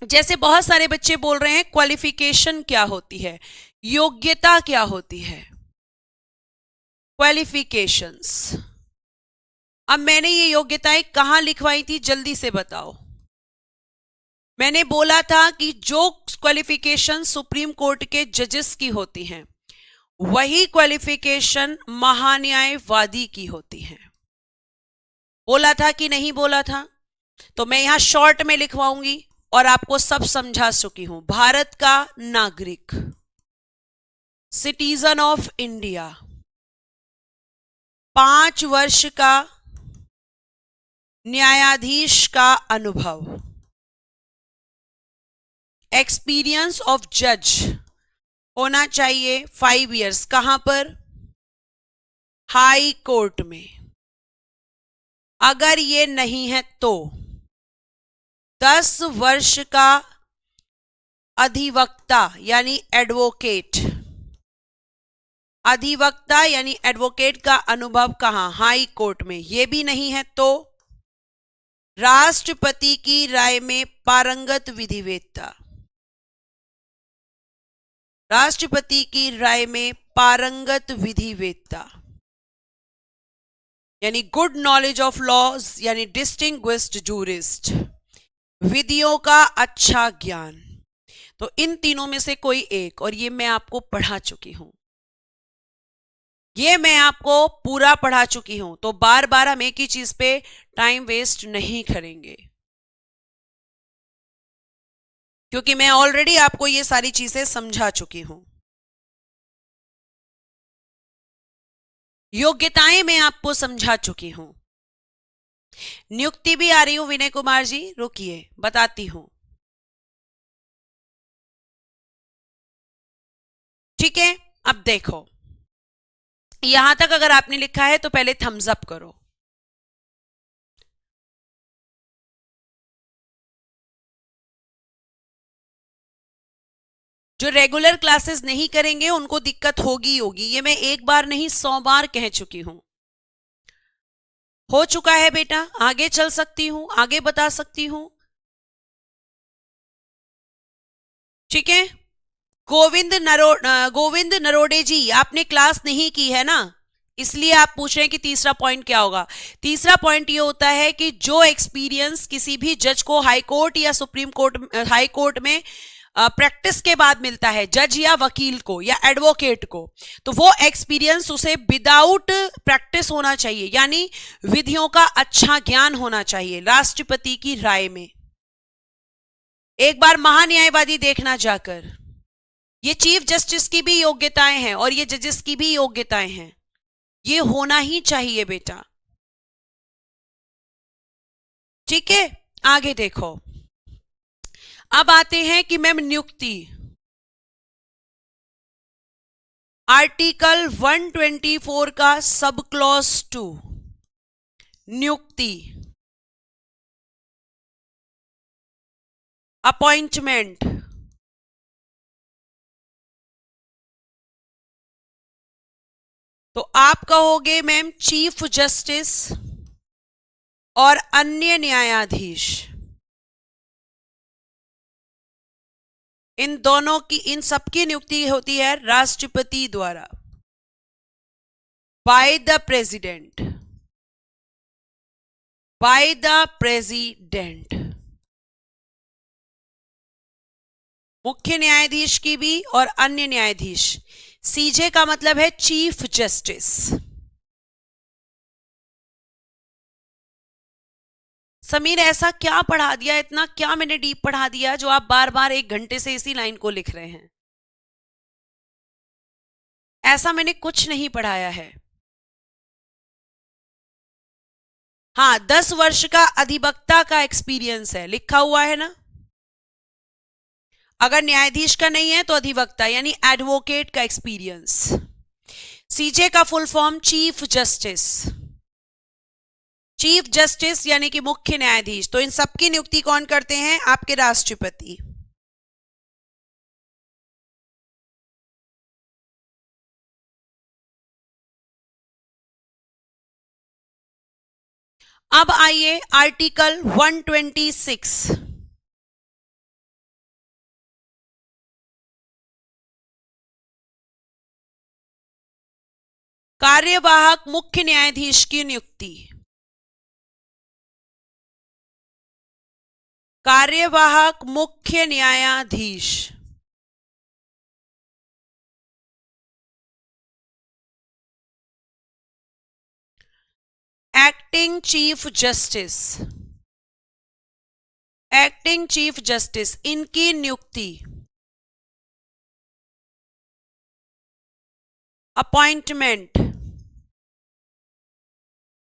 जैसे बहुत सारे बच्चे बोल रहे हैं क्वालिफिकेशन क्या होती है, योग्यता क्या होती है, क्वालिफिकेशंस। अब मैंने ये योग्यताएं कहां लिखवाई थी, जल्दी से बताओ। मैंने बोला था कि जो क्वालिफिकेशन सुप्रीम कोर्ट के जजेस की होती हैं वही क्वालिफिकेशन महान्यायवादी की होती हैं। बोला था कि नहीं बोला था? तो मैं यहां शॉर्ट में लिखवाऊंगी और आपको सब समझा चुकी हूं। भारत का नागरिक, सिटीजन ऑफ इंडिया, 5 वर्ष का न्यायाधीश का अनुभव, एक्सपीरियंस ऑफ जज होना चाहिए 5 इयर्स। कहां पर? हाई कोर्ट में। अगर ये नहीं है तो 10 वर्ष का अधिवक्ता यानी एडवोकेट, अधिवक्ता यानी एडवोकेट का अनुभव कहां? हाई कोर्ट में। यह भी नहीं है तो राष्ट्रपति की राय में पारंगत विधिवेत्ता, राष्ट्रपति की राय में पारंगत विधिवेत्ता यानी गुड नॉलेज ऑफ लॉज यानी डिस्टिंग्विश्ड जूरिस्ट, विधियों का अच्छा ज्ञान। तो इन तीनों में से कोई एक, और ये मैं आपको पढ़ा चुकी हूं। ये मैं आपको पूरा पढ़ा चुकी हूं, तो बार बार हम एक ही चीज पे टाइम वेस्ट नहीं करेंगे, क्योंकि मैं ऑलरेडी आपको ये सारी चीजें समझा चुकी हूं। योग्यताएं मैं आपको समझा चुकी हूं। नियुक्ति भी आ रही हूं विनय कुमार जी, रुकिए बताती हूं। ठीक है, अब देखो, यहां तक अगर आपने लिखा है तो पहले थम्स अप करो। जो रेगुलर क्लासेस नहीं करेंगे उनको दिक्कत होगी होगी, ये मैं एक बार नहीं 100 बार कह चुकी हूं। हो चुका है बेटा, आगे चल सकती हूं, आगे बता सकती हूं। ठीक है, गोविंद नरोडे जी, आपने क्लास नहीं की है ना, इसलिए आप पूछ रहे हैं कि तीसरा पॉइंट क्या होगा। तीसरा पॉइंट ये होता है कि जो एक्सपीरियंस किसी भी जज को हाई कोर्ट या सुप्रीम कोर्ट, हाई कोर्ट में प्रैक्टिस के बाद मिलता है, जज या वकील को या एडवोकेट को, तो वो एक्सपीरियंस उसे विदाउट प्रैक्टिस होना चाहिए, यानी विधियों का अच्छा ज्ञान होना चाहिए। राष्ट्रपति की राय में एक बार महान्यायवादी देखना जाकर, ये चीफ जस्टिस की भी योग्यताएं हैं और ये जजेस की भी योग्यताएं हैं, ये होना ही चाहिए बेटा। ठीक है, आगे देखो, अब आते हैं कि मैम नियुक्ति, आर्टिकल 124 का सब क्लॉज 2, नियुक्ति, अपॉइंटमेंट, तो आप कहोगे मैम चीफ जस्टिस और अन्य न्यायाधीश, इन दोनों की, इन सबकी नियुक्ति होती है राष्ट्रपति द्वारा, by the president, by the president. मुख्य न्यायाधीश की भी और अन्य न्यायाधीश। सीजे का मतलब है चीफ जस्टिस। समीर ऐसा क्या पढ़ा दिया, इतना क्या मैंने डीप पढ़ा दिया जो आप बार बार 1 घंटे से इसी लाइन को लिख रहे हैं? ऐसा मैंने कुछ नहीं पढ़ाया है। हाँ, 10 वर्ष का अधिवक्ता का एक्सपीरियंस है, लिखा हुआ है ना। अगर न्यायाधीश का नहीं है तो अधिवक्ता यानी एडवोकेट का एक्सपीरियंस। सीजे का full form chief justice, chief justice यानी कि मुख्य न्यायाधीश। तो इन सबकी नियुक्ति कौन करते हैं? आपके राष्ट्रपति। अब आइए आर्टिकल 126, कार्यवाहक मुख्य न्यायाधीश की नियुक्ति। कार्यवाहक मुख्य न्यायाधीश, acting chief justice, acting chief justice, इनकी नियुक्ति, अपॉइंटमेंट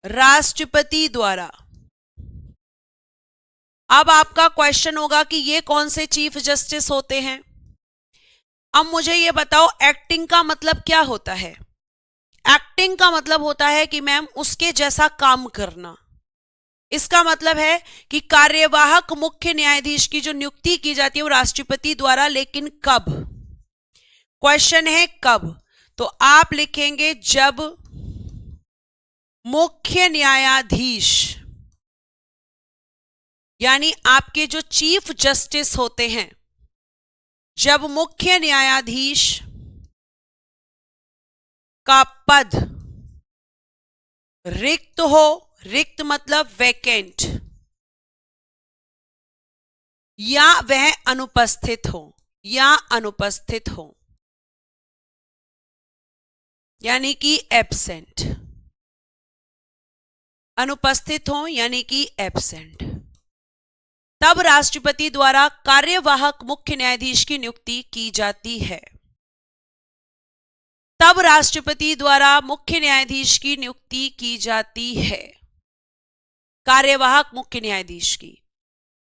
राष्ट्रपति द्वारा। अब आपका क्वेश्चन होगा कि ये कौन से चीफ जस्टिस होते हैं? अब मुझे ये बताओ, एक्टिंग का मतलब क्या होता है? एक्टिंग का मतलब होता है कि मैम उसके जैसा काम करना। इसका मतलब है कि कार्यवाहक मुख्य न्यायाधीश की जो नियुक्ति की जाती है वो राष्ट्रपति द्वारा, लेकिन कब? क्वेश्चन है कब। तो आप लिखेंगे जब मुख्य न्यायाधीश यानी आपके जो चीफ जस्टिस होते हैं, जब मुख्य न्यायाधीश का पद रिक्त हो, रिक्त मतलब वैकेंट, या वह अनुपस्थित हो, या अनुपस्थित हो। यानी कि एब्सेंट, अनुपस्थित हो यानी कि एब्सेंट, तब राष्ट्रपति द्वारा कार्यवाहक मुख्य न्यायाधीश की नियुक्ति की जाती है। तब राष्ट्रपति द्वारा मुख्य न्यायाधीश की नियुक्ति की जाती है, कार्यवाहक मुख्य न्यायाधीश की।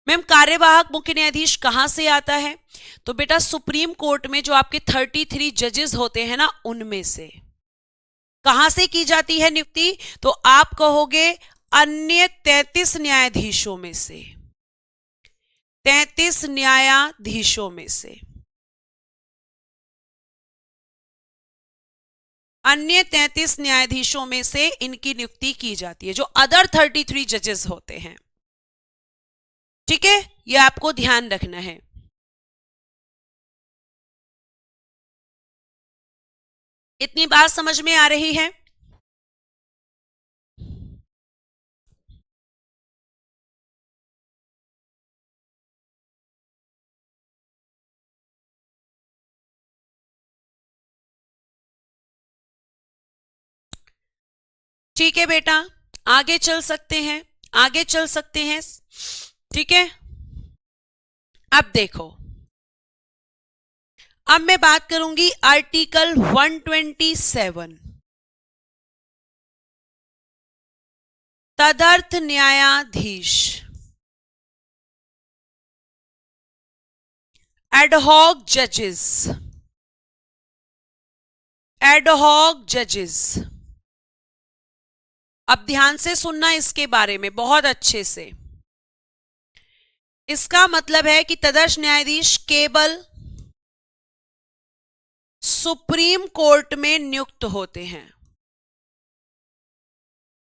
मैम कार्यवाहक मुख्य न्यायाधीश कहां से आता है? तो बेटा सुप्रीम कोर्ट में जो आपके 33 जजेस होते हैं ना, उनमें से। कहां से की जाती है नियुक्ति? तो आप कहोगे अन्य 33 न्यायाधीशों में से, 33 न्यायाधीशों में से, अन्य 33 न्यायाधीशों में से इनकी नियुक्ति की जाती है, जो अदर 33 जजेस होते हैं। ठीक है, यह आपको ध्यान रखना है। इतनी बात समझ में आ रही है? ठीक है बेटा, आगे चल सकते हैं, आगे चल सकते हैं। ठीक है, अब देखो, अब मैं बात करूंगी आर्टिकल 127, तदर्थ न्यायाधीश, एडहॉक जजेस, एडहॉक जजेस। अब ध्यान से सुनना इसके बारे में बहुत अच्छे से। इसका मतलब है कि तदर्थ न्यायाधीश केवल सुप्रीम कोर्ट में नियुक्त होते हैं,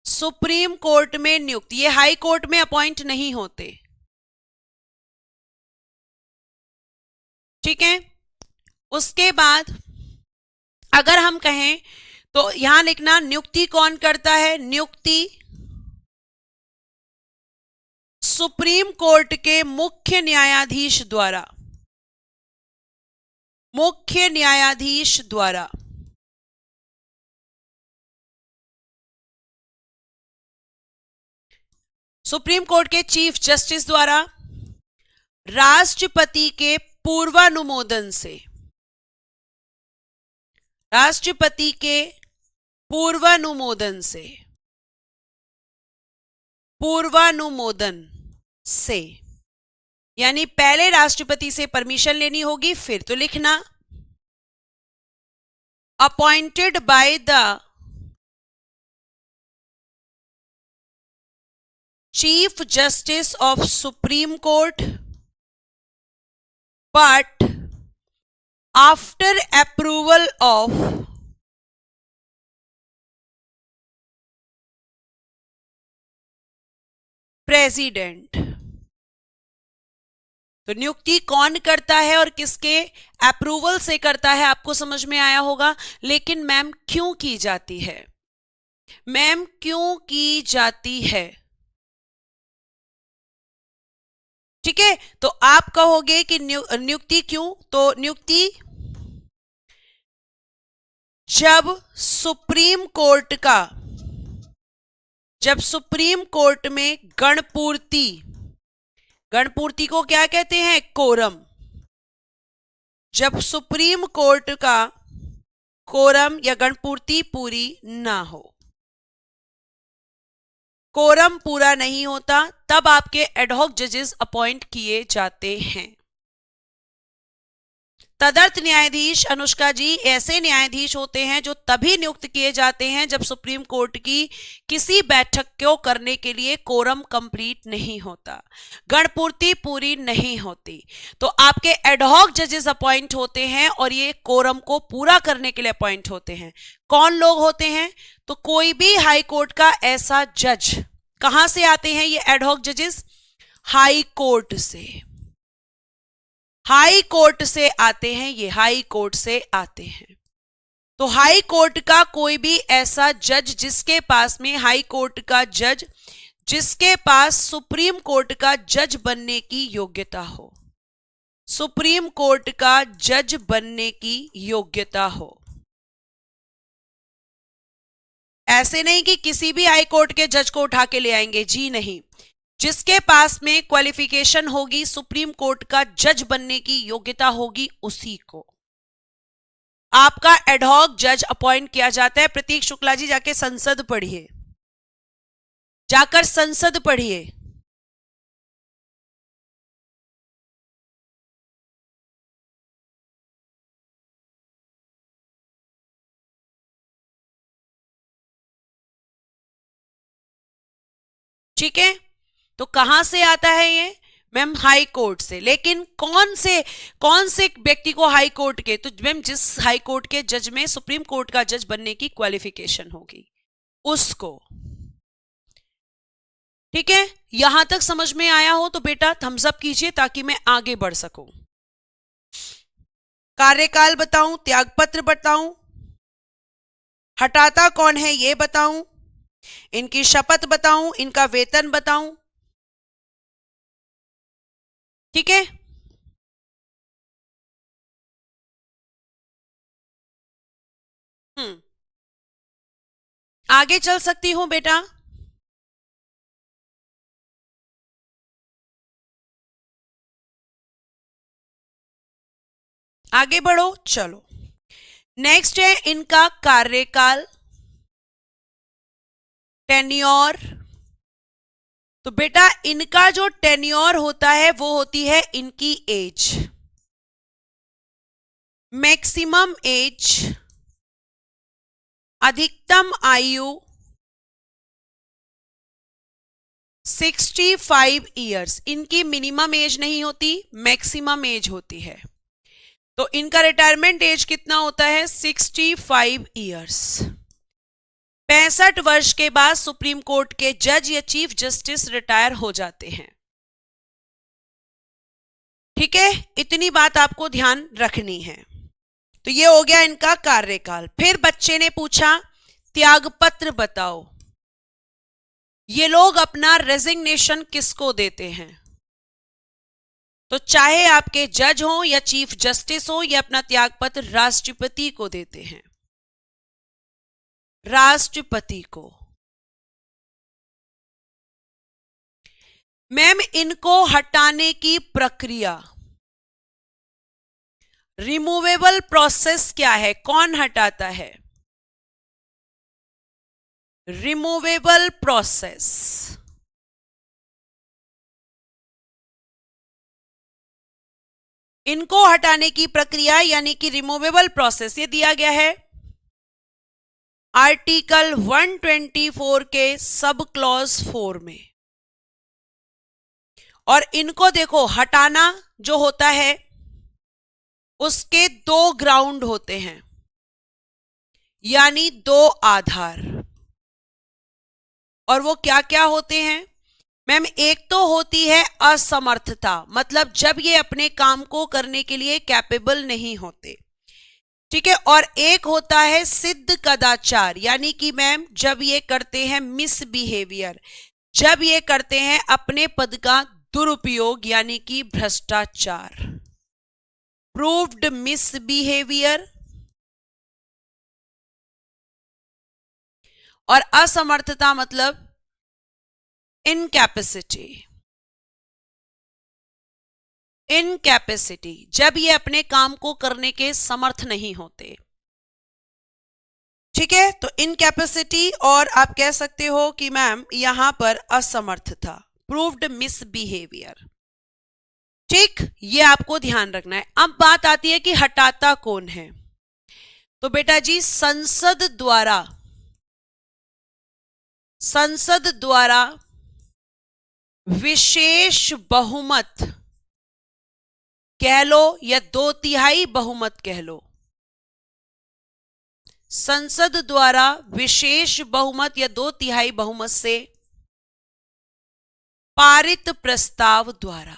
सुप्रीम कोर्ट में नियुक्त, ये हाई कोर्ट में अपॉइंट नहीं होते। ठीक है, उसके बाद अगर हम कहें तो यहां लिखना नियुक्ति कौन करता है? नियुक्ति सुप्रीम कोर्ट के मुख्य न्यायाधीश द्वारा, मुख्य न्यायाधीश द्वारा। सुप्रीम कोर्ट के चीफ जस्टिस द्वारा, राष्ट्रपति के पूर्वानुमोदन से, राष्ट्रपति के पूर्वानुमोदन से, पूर्वानुमोदन से, यानी पहले राष्ट्रपति से परमिशन लेनी होगी, फिर तो लिखना appointed by the chief justice of supreme court but after approval of president. तो नियुक्ति कौन करता है और किसके अप्रूवल से करता है, आपको समझ में आया होगा। लेकिन मैम क्यों की जाती है? मैम क्यों की जाती है? ठीक है, तो आप कहोगे कि नियुक्ति क्यों? तो नियुक्ति जब सुप्रीम कोर्ट का, जब सुप्रीम कोर्ट में गणपूर्ति, गणपूर्ति को क्या कहते हैं? कोरम। जब सुप्रीम कोर्ट का कोरम या गणपूर्ति पूरी ना हो, कोरम पूरा नहीं होता, तब आपके एडहॉक जजेस अपॉइंट किए जाते हैं। तदर्थ न्यायाधीश अनुष्का जी ऐसे न्यायाधीश होते हैं जो तभी नियुक्त किए जाते हैं जब सुप्रीम कोर्ट की किसी बैठक को करने के लिए कोरम कंप्लीट नहीं होता, गणपूर्ति पूरी नहीं होती, तो आपके एडहॉक जजेस अपॉइंट होते हैं और ये कोरम को पूरा करने के लिए अपॉइंट होते हैं। कौन लोग होते हैं? तो कोई भी हाई कोर्ट का ऐसा जज। कहां से आते हैं ये एडहॉक जजेस? हाई कोर्ट से, हाई कोर्ट से आते हैं, ये हाई कोर्ट से आते हैं। तो हाई कोर्ट का कोई भी ऐसा जज जिसके पास में, हाई कोर्ट का जज जिसके पास सुप्रीम कोर्ट का जज बनने की योग्यता हो, सुप्रीम कोर्ट का जज बनने की योग्यता हो, ऐसे नहीं कि किसी भी हाई कोर्ट के जज को उठा के ले आएंगे, जी नहीं। जिसके पास में क्वालिफिकेशन होगी, सुप्रीम कोर्ट का जज बनने की योग्यता होगी, उसी को आपका एडहॉक जज अपॉइंट किया जाता है। प्रतीक शुक्ला जी जाके संसद पढ़िए, जाकर संसद पढ़िए। ठीक है, तो कहां से आता है ये मैम? हाई कोर्ट से। लेकिन कौन से व्यक्ति को हाई कोर्ट के? तो मैम जिस हाई कोर्ट के जज में सुप्रीम कोर्ट का जज बनने की क्वालिफिकेशन होगी, उसको। ठीक है, यहां तक समझ में आया हो तो बेटा थम्स अप कीजिए ताकि मैं आगे बढ़ सकूं। कार्यकाल बताऊं, त्यागपत्र बताऊं, हटाता कौन है ये बताऊं, इनकी शपथ बताऊं, इनका वेतन बताऊं? ठीक है, आगे चल सकती हूं बेटा? आगे बढ़ो, चलो। नेक्स्ट है इनका कार्यकाल, टेन्योर। तो बेटा इनका जो टेन्योर होता है वो होती है इनकी एज, मैक्सिमम एज, अधिकतम आयु 65 ईयर्स। इनकी मिनिमम एज नहीं होती, मैक्सिमम एज होती है। तो इनका रिटायरमेंट एज कितना होता है? 65 ईयर्स। 65 वर्ष के बाद सुप्रीम कोर्ट के जज या चीफ जस्टिस रिटायर हो जाते हैं। ठीक है, इतनी बात आपको ध्यान रखनी है। तो ये हो गया इनका कार्यकाल। फिर बच्चे ने पूछा त्यागपत्र बताओ। ये लोग अपना रेजिग्नेशन किसको देते हैं? तो चाहे आपके जज हो या चीफ जस्टिस हो, ये अपना त्यागपत्र राष्ट्रपति को देते हैं, राष्ट्रपति को। मैम इनको हटाने की प्रक्रिया, रिमूवेबल प्रोसेस क्या है? कौन हटाता है? Removable process. इनको हटाने की प्रक्रिया यानी कि रिमूवेबल प्रोसेस ये दिया गया है आर्टिकल 124 के सब क्लॉज 4 में। और इनको देखो हटाना जो होता है उसके 2 ग्राउंड होते हैं, यानी 2 आधार। और वो क्या क्या होते हैं मैम? एक तो होती है असमर्थता, मतलब जब ये अपने काम को करने के लिए कैपेबल नहीं होते। ठीक है, और एक होता है सिद्ध कदाचार, यानी कि मैम जब ये करते हैं मिसबिहेवियर, जब ये करते हैं अपने पद का दुरुपयोग यानी कि भ्रष्टाचार, प्रूव्ड मिसबिहेवियर। और असमर्थता मतलब इनकैपेसिटी, इनकैपेसिटी जब ये अपने काम को करने के समर्थ नहीं होते। ठीक है, तो इनकैपेसिटी और आप कह सकते हो कि मैम यहां पर असमर्थता, प्रूव्ड मिसबिहेवियर। ठीक, ये आपको ध्यान रखना है। अब बात आती है कि हटाता कौन है? तो बेटा जी संसद द्वारा विशेष बहुमत कह लो या 2/3 बहुमत कह लो, संसद द्वारा विशेष बहुमत या 2/3 बहुमत से पारित प्रस्ताव द्वारा,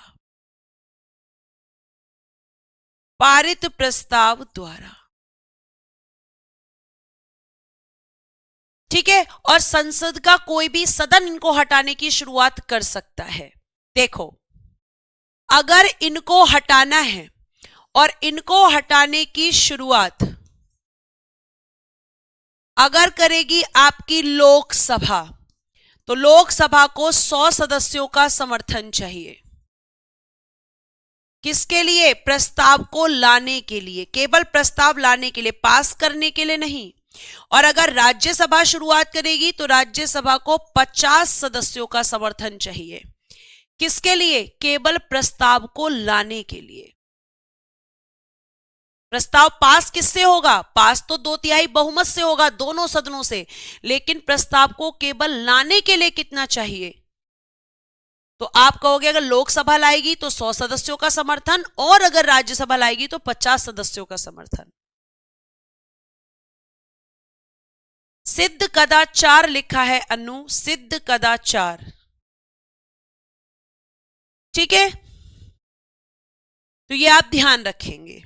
पारित प्रस्ताव द्वारा। ठीक है, और संसद का कोई भी सदन इनको हटाने की शुरुआत कर सकता है। देखो अगर इनको हटाना है और इनको हटाने की शुरुआत अगर करेगी आपकी लोकसभा, तो लोकसभा को 100 सदस्यों का समर्थन चाहिए। किसके लिए? प्रस्ताव को लाने के लिए, केवल प्रस्ताव लाने के लिए, पास करने के लिए नहीं। और अगर राज्यसभा शुरुआत करेगी तो राज्यसभा को 50 सदस्यों का समर्थन चाहिए। किसके लिए? केवल प्रस्ताव को लाने के लिए। प्रस्ताव पास किससे होगा? पास तो 2/3 बहुमत से होगा, दोनों सदनों से, लेकिन प्रस्ताव को केवल लाने के लिए कितना चाहिए? तो आप कहोगे अगर लोकसभा लाएगी तो 100 सदस्यों का समर्थन, और अगर राज्यसभा लाएगी तो 50 सदस्यों का समर्थन। सिद्ध कदाचार लिखा है अनु, सिद्ध कदाचार, ठीक है, तो ये आप ध्यान रखेंगे।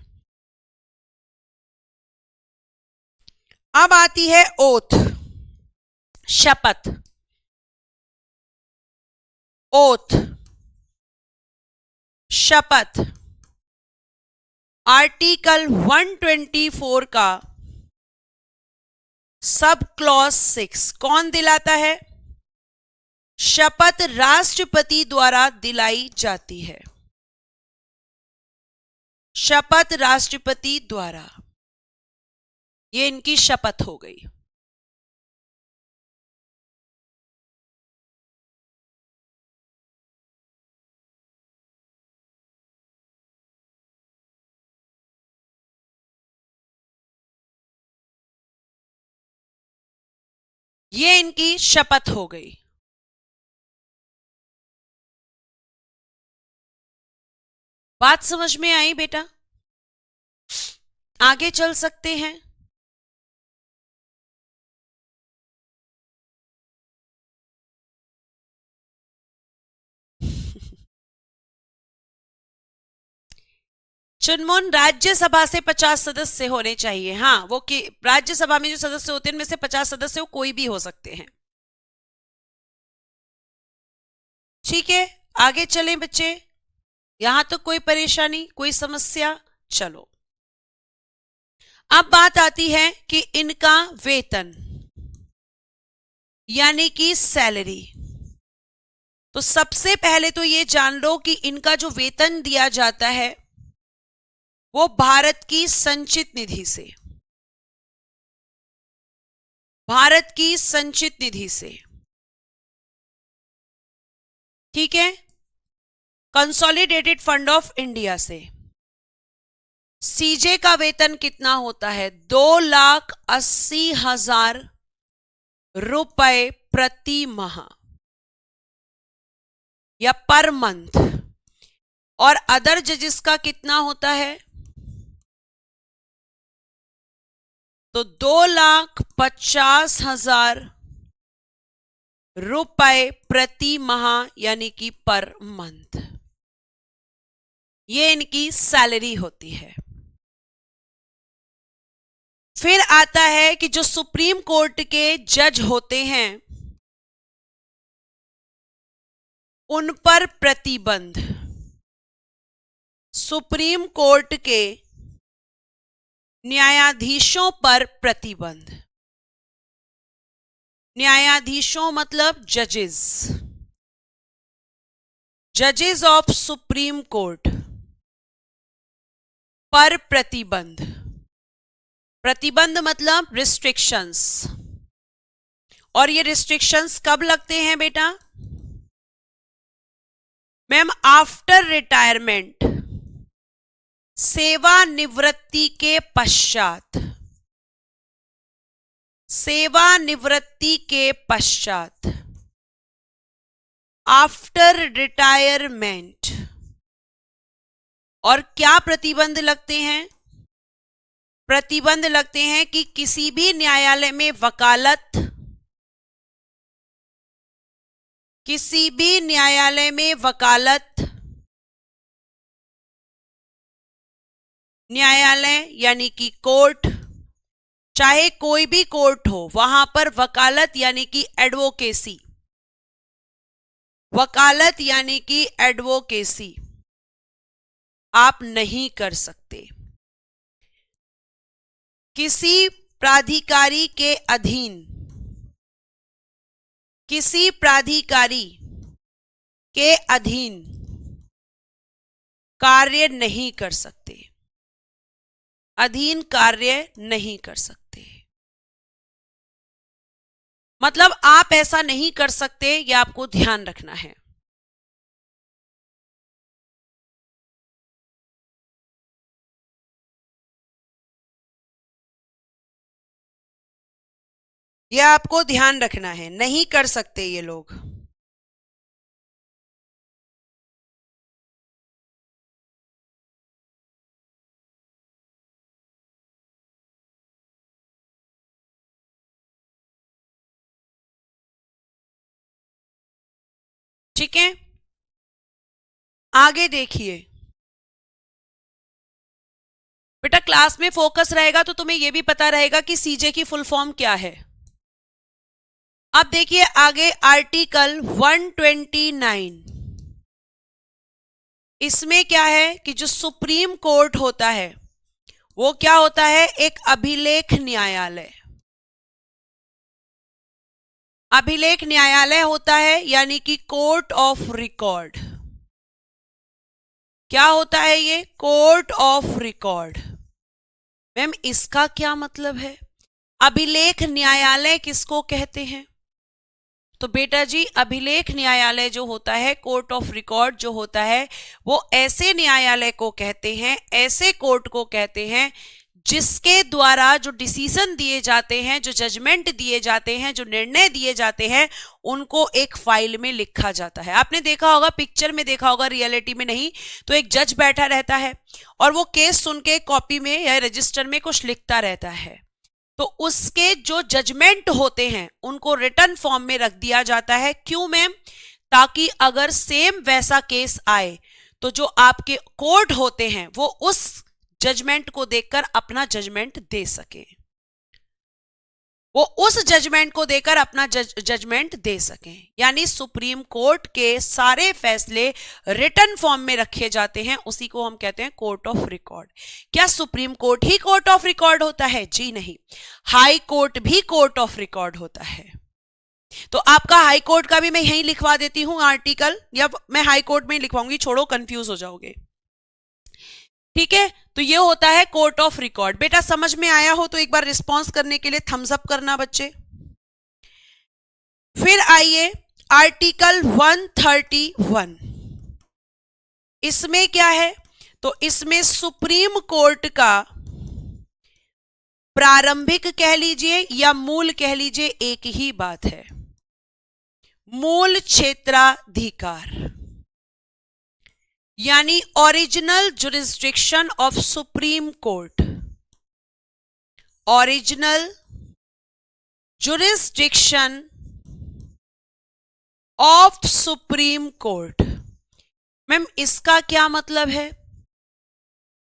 अब आती है ओथ, शपथ, ओथ, शपथ। आर्टिकल 124 का सब क्लॉज 6 कौन दिलाता है? शपथ राष्ट्रपति द्वारा दिलाई जाती है, शपथ राष्ट्रपति द्वारा। ये इनकी शपथ हो गई। ये इनकी शपथ हो गई। बात समझ में आई बेटा? आगे चल सकते हैं। चुनमुन, राज्यसभा से 50 सदस्य होने चाहिए। हाँ, वो कि राज्यसभा में जो सदस्य होते हैं उनमें से 50 सदस्य कोई भी हो सकते हैं। ठीक है, आगे चलें बच्चे। यहां तो कोई परेशानी, कोई समस्या? चलो, अब बात आती है कि इनका वेतन यानी कि सैलरी। तो सबसे पहले तो ये जान लो कि इनका जो वेतन दिया जाता है वो भारत की संचित निधि से, भारत की संचित निधि से, ठीक है, कंसोलिडेटेड फंड ऑफ इंडिया से। सीजे का वेतन कितना होता है? 2,80,000 रुपए प्रति माह या पर मंथ। और अदर जजेस का कितना होता है? तो 2,50,000 रुपए प्रति माह यानी कि पर मंथ। ये इनकी सैलरी होती है। फिर आता है कि जो सुप्रीम कोर्ट के जज होते हैं उन पर प्रतिबंध, सुप्रीम कोर्ट के न्यायाधीशों पर प्रतिबंध। न्यायाधीशों मतलब जजेस, जजेस ऑफ सुप्रीम कोर्ट पर प्रतिबंध। प्रतिबंध मतलब रिस्ट्रिक्शंस। और ये रिस्ट्रिक्शंस कब लगते हैं बेटा? मैम, आफ्टर रिटायरमेंट, सेवानिवृत्ति के पश्चात, सेवानिवृत्ति के पश्चात, आफ्टर रिटायरमेंट। और क्या प्रतिबंध लगते हैं? प्रतिबंध लगते हैं कि किसी भी न्यायालय में वकालत, किसी भी न्यायालय में वकालत, न्यायालय यानी कि कोर्ट, चाहे कोई भी कोर्ट हो, वहां पर वकालत यानी कि एडवोकेसी, वकालत यानी कि एडवोकेसी आप नहीं कर सकते। किसी प्राधिकारी के अधीन किसी प्राधिकारी के अधीन कार्य नहीं कर सकते, अधीन कार्य नहीं कर सकते। मतलब आप ऐसा नहीं कर सकते, यह आपको ध्यान रखना है। यह आपको ध्यान रखना है, नहीं कर सकते ये लोग। ठीक है, आगे देखिए बेटा, क्लास में फोकस रहेगा तो तुम्हें यह भी पता रहेगा कि सीजे की फुल फॉर्म क्या है। अब देखिए आगे आर्टिकल 129, इसमें क्या है कि जो सुप्रीम कोर्ट होता है वो क्या होता है, एक अभिलेख न्यायालय। अभिलेख न्यायालय होता है, यानी कि कोर्ट ऑफ रिकॉर्ड। क्या होता है ये, कोर्ट ऑफ रिकॉर्ड। मैम इसका क्या मतलब है, अभिलेख न्यायालय किसको कहते हैं? तो बेटा जी, अभिलेख न्यायालय जो होता है, कोर्ट ऑफ रिकॉर्ड जो होता है, वो ऐसे न्यायालय को कहते हैं, ऐसे कोर्ट को कहते हैं जिसके द्वारा जो डिसीजन दिए जाते हैं, जो जजमेंट दिए जाते हैं, जो निर्णय दिए जाते हैं, उनको एक फाइल में लिखा जाता है। आपने देखा होगा, पिक्चर में देखा होगा, रियलिटी में नहीं। तो एक जज बैठा रहता है और वो केस सुन के कॉपी में या रजिस्टर में कुछ लिखता रहता है। तो उसके जो जजमेंट होते हैं उनको रिटन फॉर्म में रख दिया जाता है। क्यों मैम? ताकि अगर सेम वैसा केस आए तो जो आपके कोर्ट होते हैं वो उस जजमेंट को देखकर अपना जजमेंट दे सके, वो उस जजमेंट को देकर अपना जजमेंट दे सकें। यानी सुप्रीम कोर्ट के सारे फैसले रिटन फॉर्म में रखे जाते हैं, उसी को हम कहते हैं कोर्ट ऑफ रिकॉर्ड। क्या supreme court he court of record होता है? जी नहीं, हाई कोर्ट भी कोर्ट ऑफ रिकॉर्ड होता है। तो आपका हाई कोर्ट का भी मैं यहीं लिखवा देती हूं आर्टिकल, या मैं हाई कोर्ट में ही लिखवाऊंगी, छोड़ो कंफ्यूज हो जाओगे। ठीक है, तो ये होता है कोर्ट ऑफ रिकॉर्ड। बेटा समझ में आया हो तो एक बार रिस्पॉन्स करने के लिए थम्स अप करना बच्चे। फिर आइए आर्टिकल 131, इसमें क्या है? तो इसमें सुप्रीम कोर्ट का प्रारंभिक कह लीजिए या मूल कह लीजिए, एक ही बात है, मूल क्षेत्राधिकार, यानी original jurisdiction of supreme court. Original jurisdiction of supreme court. Ma'am इसका क्या मतलब है?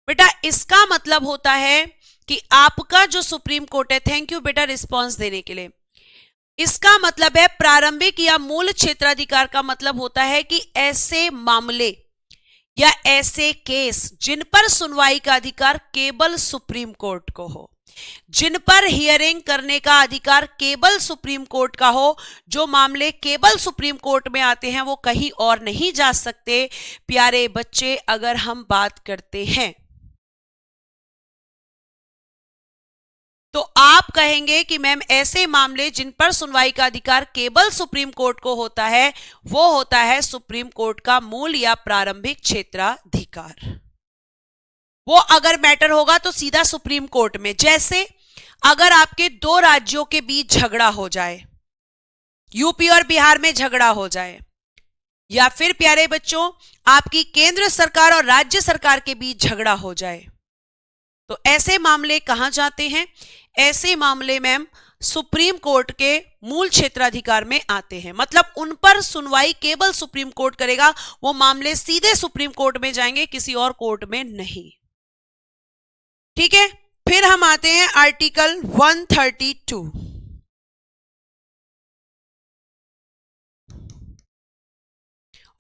बेटा इसका मतलब होता है कि आपका जो सुप्रीम कोर्ट है, थैंक यू बेटा रिस्पांस देने के लिए, इसका मतलब है प्रारंभिक या मूल क्षेत्राधिकार का मतलब होता है कि ऐसे मामले या ऐसे केस जिन पर सुनवाई का अधिकार केवल सुप्रीम कोर्ट को हो, जिन पर हियरिंग करने का अधिकार केवल सुप्रीम कोर्ट का हो, जो मामले केवल सुप्रीम कोर्ट में आते हैं वो कहीं और नहीं जा सकते। प्यारे बच्चे, अगर हम बात करते हैं तो आप कहेंगे कि मैम ऐसे मामले जिन पर सुनवाई का अधिकार केवल सुप्रीम कोर्ट को होता है वो होता है सुप्रीम कोर्ट का मूल या प्रारंभिक क्षेत्राधिकार। वो अगर मैटर होगा तो सीधा सुप्रीम कोर्ट में। जैसे अगर आपके दो राज्यों के बीच झगड़ा हो जाए, यूपी और बिहार में झगड़ा हो जाए, या फिर प्यारे बच्चों आपकी केंद्र सरकार और राज्य सरकार के बीच झगड़ा हो जाए, तो ऐसे मामले कहां जाते हैं? ऐसे मामले मैम सुप्रीम कोर्ट के मूल क्षेत्राधिकार में आते हैं। मतलब उन पर सुनवाई केवल सुप्रीम कोर्ट करेगा, वो मामले सीधे सुप्रीम कोर्ट में जाएंगे, किसी और कोर्ट में नहीं। ठीक है, फिर हम आते हैं आर्टिकल 132।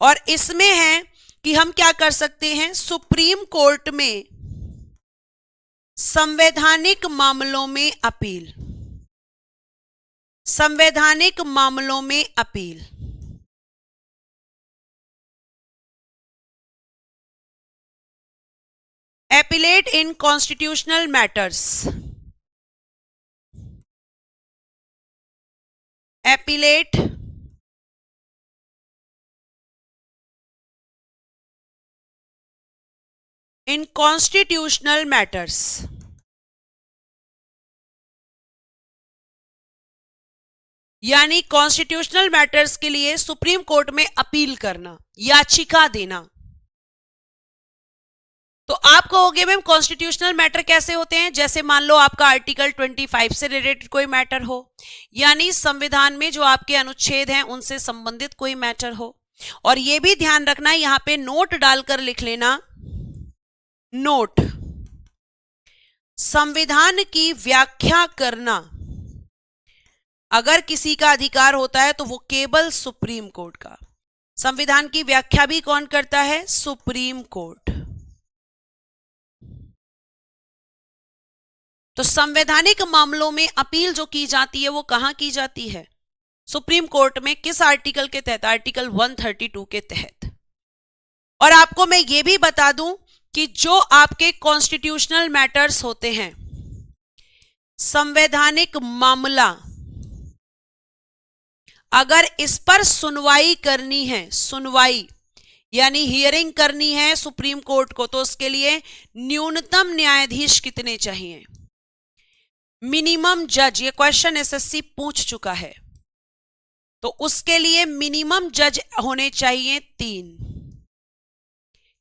और इसमें है कि हम क्या कर सकते हैं, सुप्रीम कोर्ट में संवैधानिक मामलों में अपील, संवैधानिक मामलों में appeal. Appellate in constitutional matters, appellate in constitutional matters। यानी कॉन्स्टिट्यूशनल मैटर्स के लिए सुप्रीम कोर्ट में अपील करना, याचिका देना। तो आप कहोगे मैम कॉन्स्टिट्यूशनल मैटर कैसे होते हैं? जैसे मान लो आपका आर्टिकल 25 से रिलेटेड कोई मैटर हो, यानी संविधान में जो आपके अनुच्छेद हैं उनसे संबंधित कोई मैटर हो। और यह भी ध्यान रखना, यहां पे नोट डालकर लिख लेना, नोट, संविधान की व्याख्या करना अगर किसी का अधिकार होता है तो वो केवल सुप्रीम कोर्ट का। संविधान की व्याख्या भी कौन करता है? Supreme court. तो संवैधानिक मामलों में अपील जो की जाती है वो कहां की जाती है? सुप्रीम कोर्ट में। किस आर्टिकल के तहत? आर्टिकल 132 के तहत। और आपको मैं ये भी बता दूं कि जो आपके कॉन्स्टिट्यूशनल मैटर्स होते हैं, संवैधानिक मामला अगर इस पर सुनवाई करनी है, सुनवाई यानी हियरिंग करनी है सुप्रीम कोर्ट को, तो उसके लिए न्यूनतम न्यायाधीश कितने चाहिए? मिनिमम जज, ये क्वेश्चन एसएससी पूछ चुका है, तो उसके लिए मिनिमम जज होने चाहिए 3।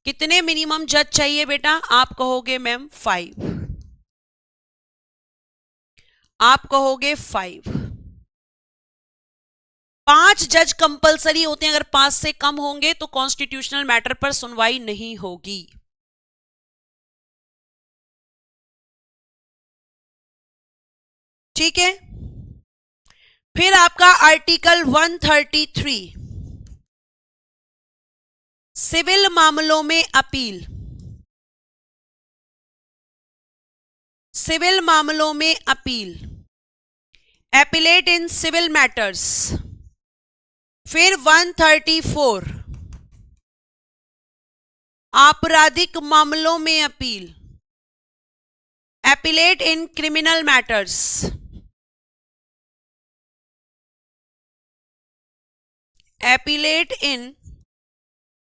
कितने मिनिमम जज चाहिए बेटा? आप कहोगे मैम 5, आप कहोगे 5। 5 जज कंपलसरी होते हैं, अगर 5 से कम होंगे तो कॉन्स्टिट्यूशनल मैटर पर सुनवाई नहीं होगी। ठीक है। फिर आपका आर्टिकल 133, सिविल मामलों में अपील, सिविल मामलों में appeal, appellate in civil matters. फिर 134, आपराधिक मामलों में appeal, appellate in criminal matters. Appellate in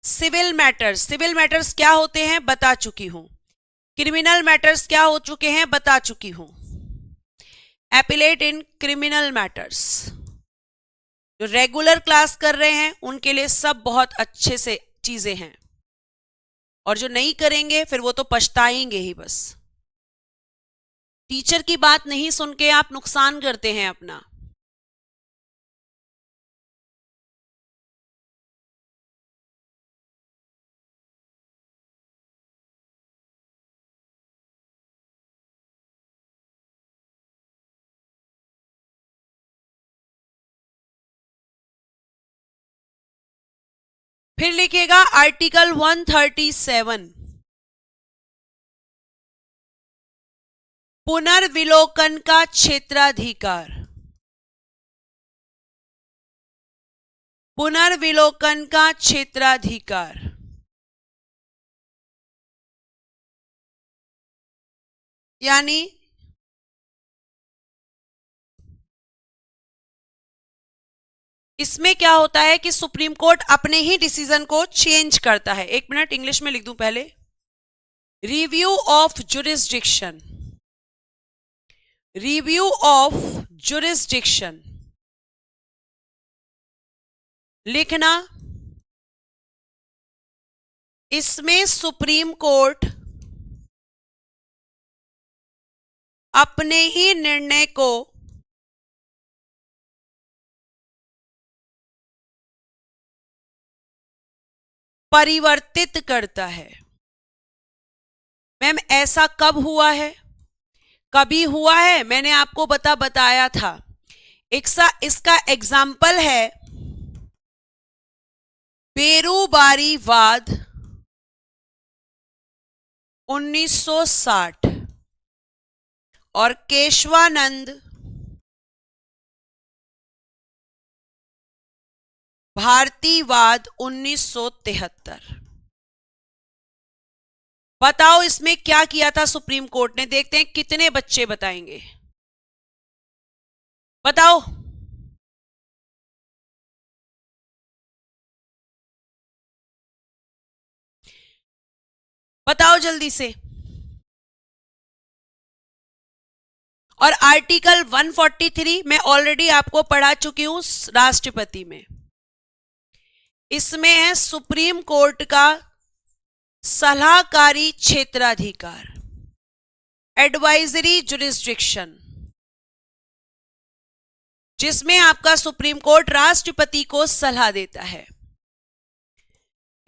civil matters. Civil matters क्या होते हैं बता चुकी हूं, क्रिमिनल मैटर्स क्या हो चुके हैं बता चुकी हूं। Appellate in criminal matters. जो रेगुलर क्लास कर रहे हैं उनके लिए सब बहुत अच्छे से चीजें हैं, और जो नहीं करेंगे फिर वो तो पछताएंगे ही बस। टीचर की बात नहीं सुन के आप नुकसान करते हैं अपना। फिर लिखिएगा आर्टिकल 137, पुनर्विलोकन का क्षेत्राधिकार, पुनर्विलोकन का क्षेत्राधिकार। यानी इसमें क्या होता है कि सुप्रीम कोर्ट अपने ही डिसीजन को चेंज करता है। एक मिनट इंग्लिश में लिख दूं पहले। Review of jurisdiction, review of jurisdiction लिखना। इसमें सुप्रीम कोर्ट अपने ही निर्णय को परिवर्तित करता है। मैम ऐसा कब हुआ है? कभी हुआ है, मैंने आपको बताया था। इसका एग्जाम्पल है बेरूबारी वाद 1960। और केशवानंद भारतीवाद 1973। बताओ इसमें क्या किया था सुप्रीम कोर्ट ने, देखते हैं कितने बच्चे बताएंगे। बताओ। बताओ जल्दी से। और आर्टिकल 143 मैं ऑलरेडी आपको पढ़ा चुकी हूं राष्ट्रपति में। इसमें है सुप्रीम कोर्ट का सलाहकारी क्षेत्राधिकार, एडवाइजरी जुरिस्डिक्शन, जिसमें आपका सुप्रीम कोर्ट राष्ट्रपति को सलाह देता है।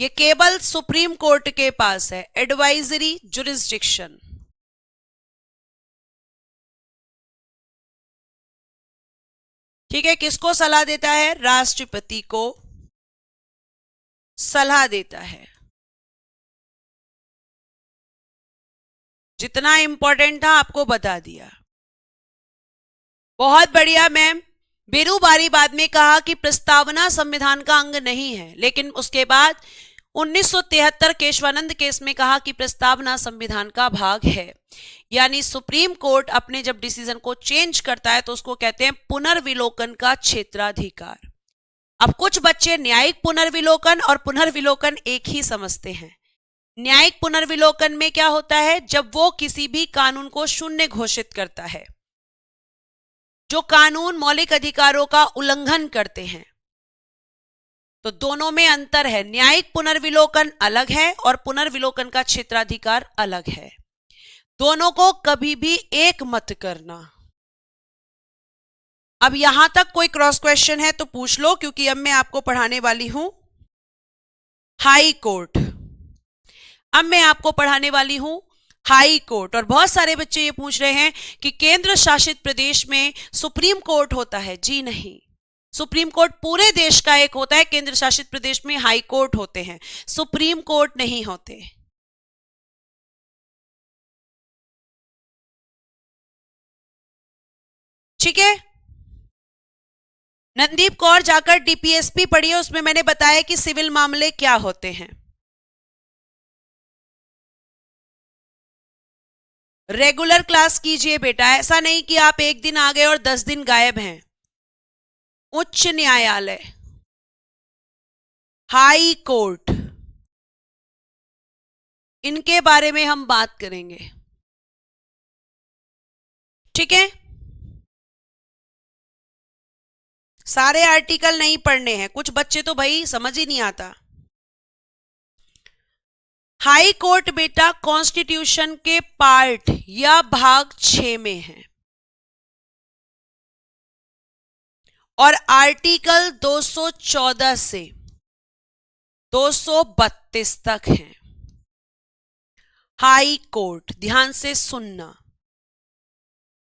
यह केवल सुप्रीम कोर्ट के पास है, एडवाइजरी जुरिस्डिक्शन। ठीक है, किसको सलाह देता है? राष्ट्रपति को सलाह देता है। जितना इंपॉर्टेंट था आपको बता दिया। बहुत बढ़िया मैम। बीरू बारी बाद में कहा कि प्रस्तावना संविधान का अंग नहीं है, लेकिन उसके बाद 1973 केशवानंद केस में कहा कि प्रस्तावना संविधान का भाग है। यानी सुप्रीम कोर्ट अपने जब डिसीजन को चेंज करता है तो उसको कहते हैं पुनर्विलोकन का क्षेत्राधिकार। अब कुछ बच्चे न्यायिक पुनर्विलोकन और पुनर्विलोकन एक ही समझते हैं। न्यायिक पुनर्विलोकन में क्या होता है? जब वो किसी भी कानून को शून्य घोषित करता है, जो कानून मौलिक अधिकारों का उल्लंघन करते हैं। तो दोनों में अंतर है। न्यायिक पुनर्विलोकन अलग है और पुनर्विलोकन का क्षेत्राधिकार अलग है। दोनों को कभी भी एक मत करना। अब यहां तक कोई क्रॉस क्वेश्चन है तो पूछ लो, क्योंकि अब मैं आपको पढ़ाने वाली हूं हाई कोर्ट। अब मैं आपको पढ़ाने वाली हूं हाई कोर्ट। और बहुत सारे बच्चे ये पूछ रहे हैं कि केंद्र शासित प्रदेश में सुप्रीम कोर्ट होता है। जी नहीं, सुप्रीम कोर्ट पूरे देश का एक होता है, केंद्र शासित प्रदेश में हाई कोर्ट होते हैं, सुप्रीम कोर्ट नहीं होते। ठीक है। नंदीप कौर जाकर डीपीएसपी पढ़िए, उसमें मैंने बताया कि सिविल मामले क्या होते हैं। रेगुलर क्लास कीजिए बेटा, ऐसा नहीं कि आप एक दिन आ गए और 10 दिन गायब हैं। उच्च न्यायालय, हाई कोर्ट, इनके बारे में हम बात करेंगे। ठीक है, सारे आर्टिकल नहीं पढ़ने हैं, कुछ बच्चे तो भाई समझ ही नहीं आता। हाई कोर्ट बेटा कॉन्स्टिट्यूशन के पार्ट या भाग 6 में है और आर्टिकल 214 से 232 तक है। हाई कोर्ट, ध्यान से सुनना।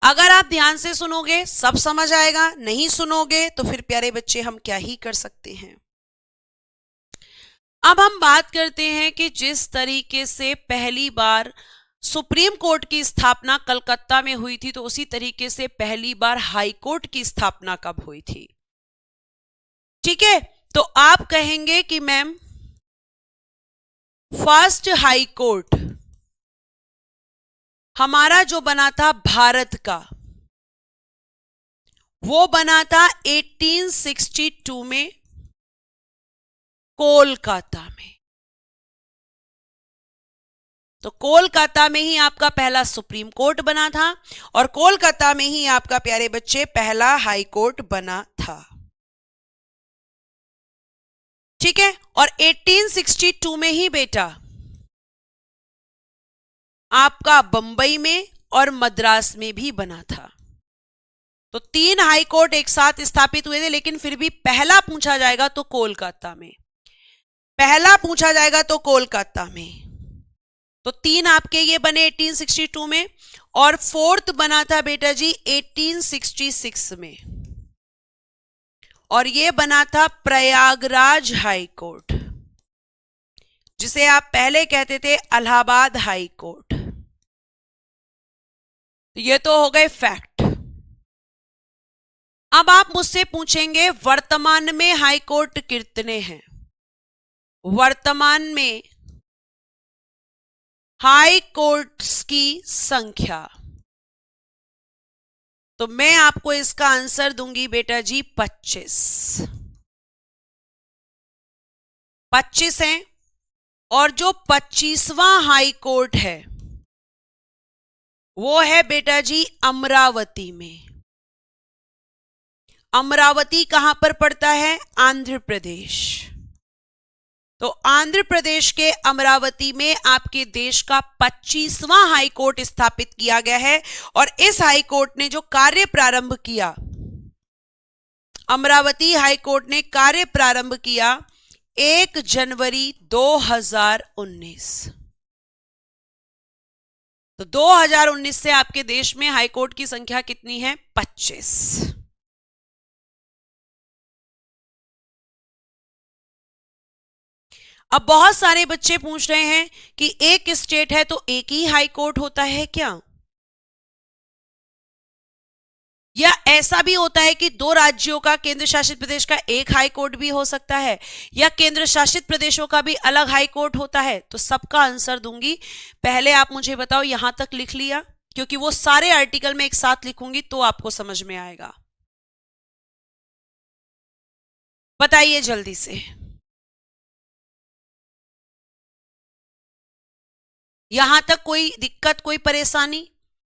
अगर आप ध्यान से सुनोगे सब समझ आएगा, नहीं सुनोगे तो फिर प्यारे बच्चे हम क्या ही कर सकते हैं। अब हम बात करते हैं कि जिस तरीके से पहली बार सुप्रीम कोर्ट की स्थापना कलकत्ता में हुई थी, तो उसी तरीके से पहली बार हाई कोर्ट की स्थापना कब हुई थी। ठीक है, तो आप कहेंगे कि मैम फर्स्ट हाई कोर्ट हमारा जो बना था भारत का, वो बना था 1862 में कोलकाता में। तो कोलकाता में ही आपका पहला सुप्रीम कोर्ट बना था और कोलकाता में ही आपका प्यारे बच्चे पहला हाई कोर्ट बना था। ठीक है, और 1862 में ही बेटा आपका बंबई में और मद्रास में भी बना था। तो 3 हाई कोर्ट एक साथ स्थापित हुए थे, लेकिन फिर भी पहला पूछा जाएगा तो कोलकाता में, पहला पूछा जाएगा तो कोलकाता में। तो 3 आपके ये बने 1862 में और 4th बना था बेटा जी 1866 में, और ये बना था प्रयागराज हाई कोर्ट, जिसे आप पहले कहते थे इलाहाबाद हाई कोर्ट। तो ये तो हो गए फैक्ट। अब आप मुझसे पूछेंगे वर्तमान में हाई कोर्ट कितने हैं? वर्तमान में हाई कोर्ट्स की संख्या, तो मैं आपको इसका आंसर दूंगी बेटा जी 25। 25 हैं। और जो 25वां हाई कोर्ट है वो है बेटा जी अमरावती में। अमरावती कहां पर पड़ता है? आंध्र प्रदेश। तो आंध्र प्रदेश के अमरावती में आपके देश का 25वां हाई कोर्ट स्थापित किया गया है। और इस हाई कोर्ट ने जो कार्य प्रारंभ किया, अमरावती हाई कोर्ट ने कार्य प्रारंभ किया 1 जनवरी 2019। तो 2019 से आपके देश में हाई कोर्ट की संख्या कितनी है? 25। अब बहुत सारे बच्चे पूछ रहे हैं कि एक स्टेट है तो एक ही हाई कोर्ट होता है क्या? या ऐसा भी होता है कि 2 राज्यों का, केंद्र शासित प्रदेश का एक हाई कोर्ट भी हो सकता है, या केंद्र शासित प्रदेशों का भी अलग हाई कोर्ट होता है? तो सबका आंसर दूंगी। पहले आप मुझे बताओ, यहां तक लिख लिया? क्योंकि वो सारे आर्टिकल में एक साथ लिखूंगी तो आपको समझ में आएगा। बताइए जल्दी से। यहां तक कोई दिक्कत, कोई परेशानी?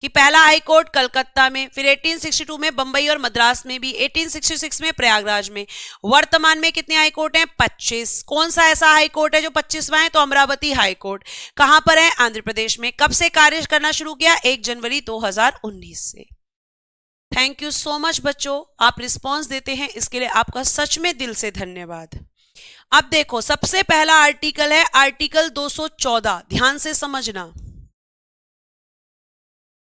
कि पहला हाई कोर्ट कलकत्ता में, फिर 1862 में बंबई और मद्रास में भी, 1866 में प्रयागराज में। वर्तमान में कितने हाई कोर्ट हैं? 25। कौन सा ऐसा हाई कोर्ट है जो 25वां है? तो अमरावती हाई कोर्ट। कहां पर है? आंध्र प्रदेश में। कब से कार्य करना शुरू किया? 1 जनवरी 2019 से। थैंक यू सो मच बच्चों, आप रिस्पॉन्स देते हैं, इसके लिए आपका सच में दिल से धन्यवाद। अब देखो, सबसे पहला आर्टिकल है आर्टिकल 214। ध्यान से समझना।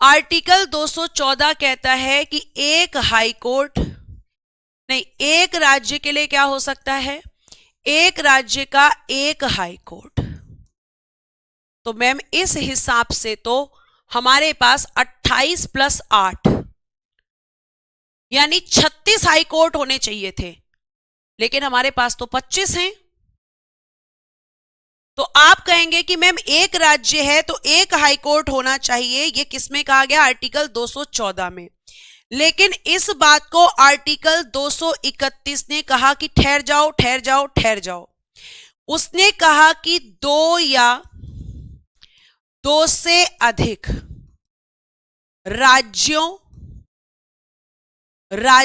आर्टिकल 214 कहता है कि एक हाई कोर्ट नहीं, एक राज्य के लिए क्या हो सकता है? एक राज्य का एक हाई कोर्ट। तो मैम इस हिसाब से तो हमारे पास 28 + 8 यानी 36 हाई कोर्ट होने चाहिए थे, लेकिन हमारे पास तो 25 हैं। तो आप कहेंगे कि मैम एक राज्य है तो एक हाई कोर्ट होना चाहिए, ये किसमें कहा गया? आर्टिकल 214 में। लेकिन इस बात को आर्टिकल 231 ने कहा कि ठहर जाओ ठहर जाओ ठहर जाओ। उसने कहा कि 2 या 2 से अधिक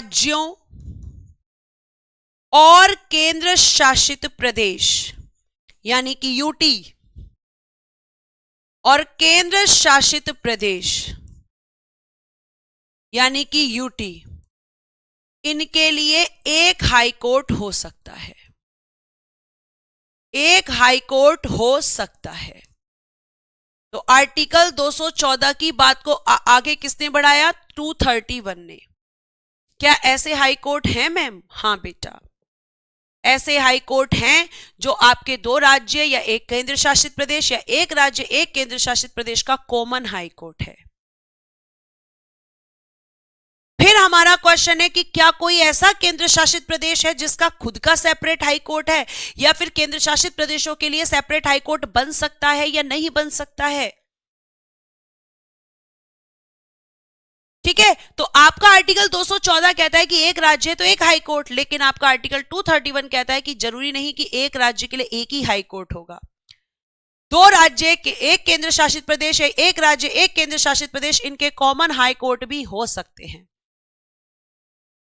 राज्यों और केंद्र शासित प्रदेश यानी कि यूटी और केंद्र शासित प्रदेश यानी कि यूटी, इनके लिए एक हाई कोर्ट हो सकता है। एक हाई कोर्ट हो सकता है। तो आर्टिकल 214 की बात को आगे किसने बढ़ाया? 231 ने। क्या ऐसे हाई कोर्ट हैं मैम? हाँ बेटा, ऐसे हाई कोर्ट हैं जो आपके 2 राज्य या एक केंद्र शासित प्रदेश या एक राज्य एक केंद्र शासित प्रदेश का कॉमन हाई कोर्ट है। फिर हमारा क्वेश्चन है कि क्या कोई ऐसा केंद्र शासित प्रदेश है जिसका खुद का सेपरेट हाई कोर्ट है, या फिर केंद्र शासित प्रदेशों के लिए सेपरेट हाई कोर्ट बन सकता है या नहीं बन सकता है? ठीक है, तो आपका आर्टिकल 214 कहता है कि एक राज्य है तो एक हाई कोर्ट, लेकिन आपका आर्टिकल 231 कहता है कि जरूरी नहीं कि एक राज्य के लिए एक ही हाई कोर्ट होगा। 2 राज्य एक केंद्र शासित प्रदेश है, एक राज्य एक केंद्र शासित प्रदेश, इनके कॉमन हाई कोर्ट भी हो सकते हैं।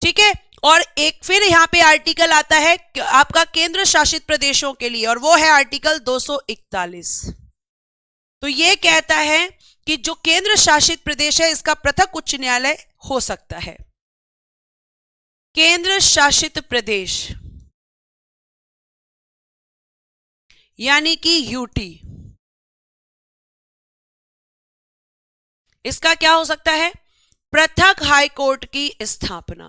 ठीक है, और एक फिर यहां पे आर्टिकल आता है आपका केंद्र शासित प्रदेशों के लिए, और वो है आर्टिकल 241। तो ये कहता है कि जो केंद्र शासित प्रदेश है इसका पृथक उच्च न्यायालय हो सकता है। केंद्र शासित प्रदेश यानी कि यूटी, इसका क्या हो सकता है? पृथक हाई कोर्ट की स्थापना।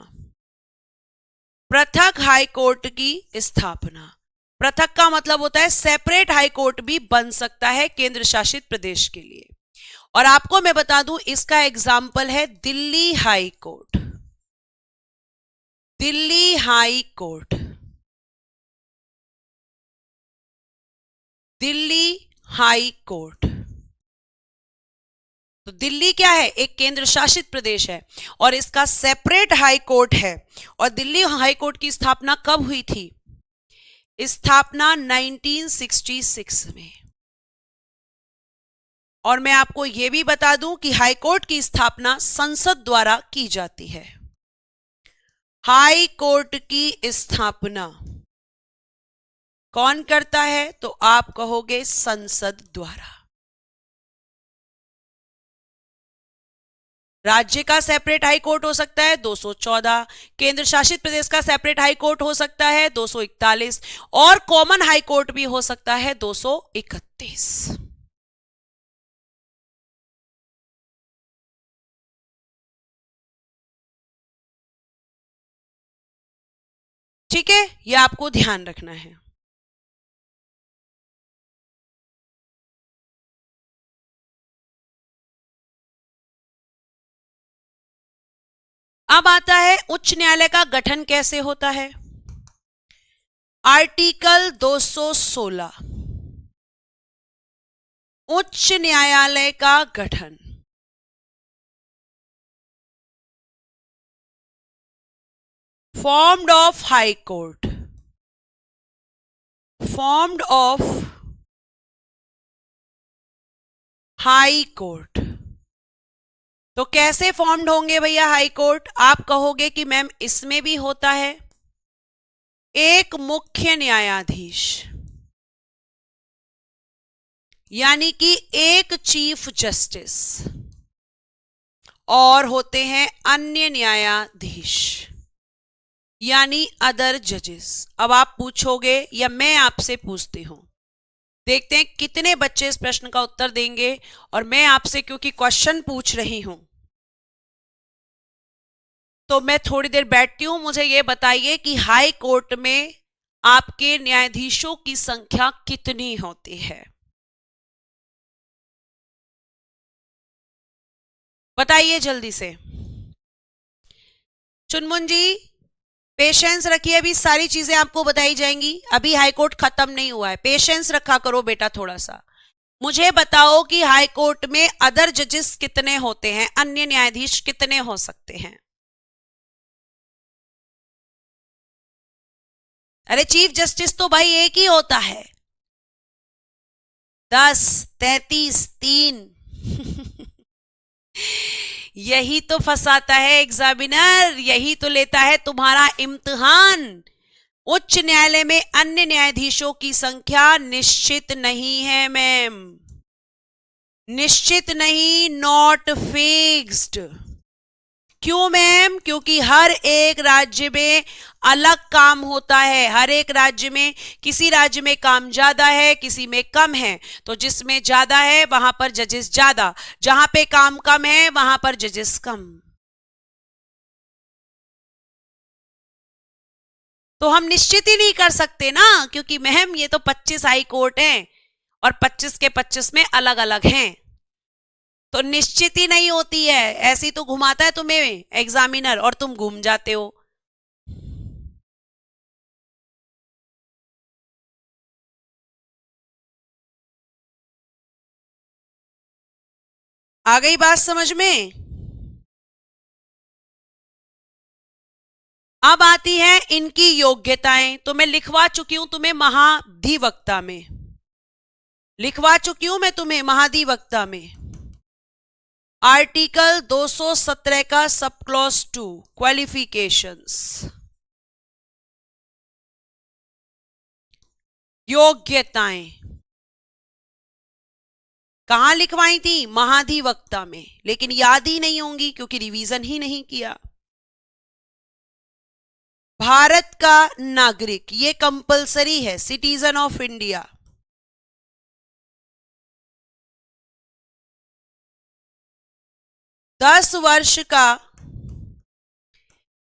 पृथक हाई कोर्ट की स्थापना। पृथक का मतलब होता है सेपरेट हाई कोर्ट भी बन सकता है केंद्र शासित प्रदेश के लिए। और आपको मैं बता दूं, इसका एग्जाम्पल है Delhi high court. Delhi high court, Delhi high court. तो दिल्ली क्या है? एक केंद्र शासित प्रदेश है और इसका सेपरेट हाई कोर्ट है। और दिल्ली हाई कोर्ट की स्थापना कब हुई थी? स्थापना 1966 में। और मैं आपको यह भी बता दूं कि हाई कोर्ट की स्थापना संसद द्वारा की जाती है। हाई कोर्ट की स्थापना कौन करता है? तो आप कहोगे संसद द्वारा। राज्य का सेपरेट हाई कोर्ट हो सकता है 214, केंद्र शासित प्रदेश का सेपरेट हाई कोर्ट हो सकता है 241 और कॉमन हाई कोर्ट भी हो सकता है 231। ठीक है, यह आपको ध्यान रखना है। अब आता है उच्च न्यायालय का गठन कैसे होता है। आर्टिकल 216, उच्च न्यायालय का गठन। formed of high court, formed of high court. तो कैसे फॉर्म्ड होंगे भैया हाई कोर्ट? आप कहोगे कि मैम इसमें भी होता है एक मुख्य न्यायाधीश, यानी कि एक चीफ जस्टिस, और होते हैं अन्य न्यायाधीश यानी अदर जजेस। अब आप पूछोगे या मैं आपसे पूछती हूं, देखते हैं कितने बच्चे इस प्रश्न का उत्तर देंगे। और मैं आपसे क्योंकि क्वेश्चन पूछ रही हूं तो मैं थोड़ी देर बैठती हूं। मुझे यह बताइए कि हाई कोर्ट में आपके न्यायाधीशों की संख्या कितनी होती है? बताइए जल्दी से। चुनमुन जी पेशेंस रखिए, अभी सारी चीजें आपको बताई जाएंगी। अभी हाईकोर्ट खत्म नहीं हुआ है, पेशेंस रखा करो बेटा थोड़ा सा। मुझे बताओ कि हाईकोर्ट में अदर जजेस कितने होते हैं, अन्य न्यायाधीश कितने हो सकते हैं? अरे चीफ जस्टिस तो भाई एक ही होता है। 10, 33, 3। यही तो फंसाता है एग्जामिनर, यही तो लेता है तुम्हारा इम्तिहान। उच्च न्यायालय में अन्य न्यायाधीशों की संख्या निश्चित नहीं है मैम, निश्चित नहीं, नॉट फिक्स्ड। क्यों मैम? क्योंकि हर एक राज्य में अलग काम होता है। हर एक राज्य में, किसी राज्य में काम ज्यादा है, किसी में कम है। तो जिसमें ज्यादा है वहां पर जजेस ज्यादा, जहां पे काम कम है वहां पर जजेस कम। तो हम निश्चित ही नहीं कर सकते ना, क्योंकि मैम ये तो 25 हाई कोर्ट हैं और 25 के 25 में अलग अलग हैं, तो निश्चित ही नहीं होती है। ऐसी तो घुमाता है तुम्हें एग्जामिनर और तुम घूम जाते हो। आ गई बात समझ में? अब आती है इनकी योग्यताएं। तो मैं लिखवा चुकी हूं तुम्हें महाधिवक्ता में, लिखवा चुकी हूं मैं तुम्हें महाधिवक्ता में। आर्टिकल 217 का सब क्लॉज 2 क्वालिफिकेशंस, योग्यताएं कहां लिखवाई थी? महाधिवक्ता में, लेकिन याद ही नहीं होंगी क्योंकि रिवीजन ही नहीं किया। भारत का नागरिक, ये कंपलसरी है, सिटीजन ऑफ इंडिया। दस वर्ष का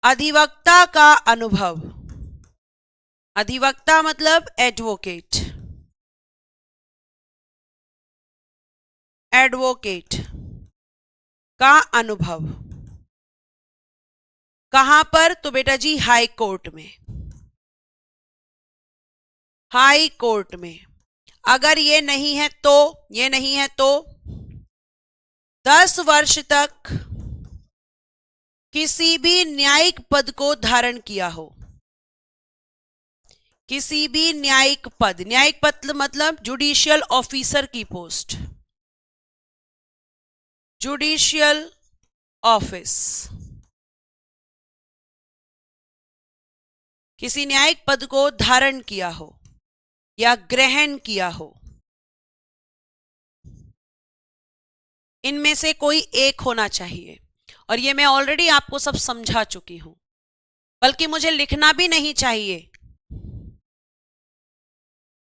अधिवक्ता का अनुभव, अधिवक्ता मतलब एडवोकेट, एडवोकेट का अनुभव कहां पर? तो बेटा जी हाई कोर्ट में। हाई कोर्ट में। अगर ये नहीं है तो, ये नहीं है तो 10 वर्ष तक किसी भी न्यायिक पद को धारण किया हो। किसी भी न्यायिक पद मतलब जुडिशियल ऑफिसर की पोस्ट, जुडिशियल ऑफिस। किसी न्यायिक पद को धारण किया हो या ग्रहण किया हो, इनमें से कोई एक होना चाहिए। और ये मैं ऑलरेडी आपको सब समझा चुकी हूं, बल्कि मुझे लिखना भी नहीं चाहिए।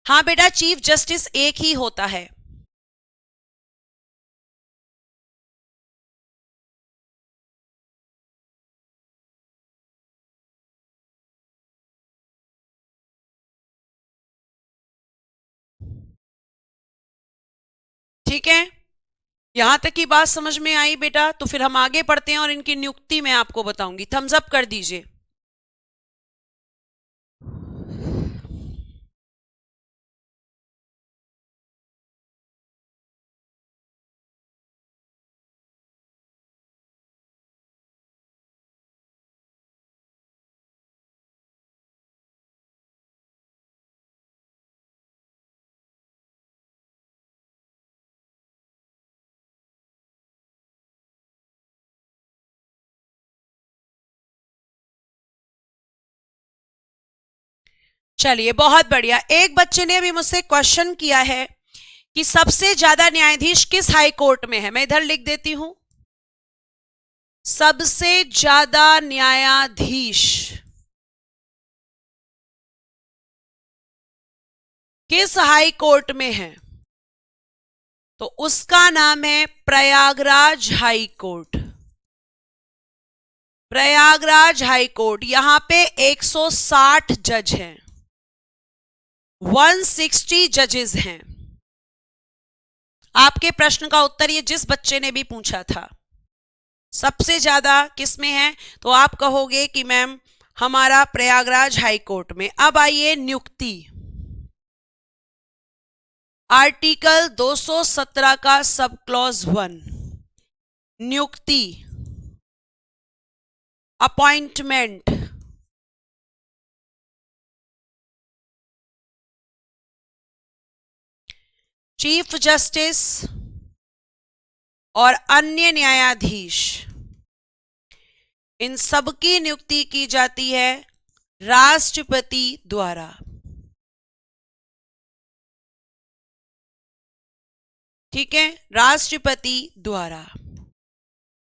हां बेटा, चीफ जस्टिस एक ही होता है। ठीक है, यहां तक की बात समझ में आई बेटा? तो फिर हम आगे पढ़ते हैं और इनकी नियुक्ति मैं आपको बताऊंगी। थम्स अप कर दीजिए। चलिए, बहुत बढ़िया। एक बच्चे ने अभी मुझसे क्वेश्चन किया है कि सबसे ज्यादा न्यायाधीश किस हाई कोर्ट में है। मैं इधर लिख देती हूं, सबसे ज्यादा न्यायाधीश किस हाई कोर्ट में है? तो उसका नाम है Prayagraj high court. Prayagraj high court. यहां पे 160 जज हैं, 160 जजेस हैं। आपके प्रश्न का उत्तर ये जिस बच्चे ने भी पूछा था, सबसे ज्यादा किस में है, तो आप कहोगे कि मैम हमारा प्रयागराज हाई कोर्ट में। अब आइए नियुक्ति। आर्टिकल 217 का सब क्लॉज 1, नियुक्ति, अपॉइंटमेंट। चीफ जस्टिस और अन्य न्यायाधीश, इन सबकी नियुक्ति की जाती है राष्ट्रपति द्वारा। ठीक है, राष्ट्रपति द्वारा,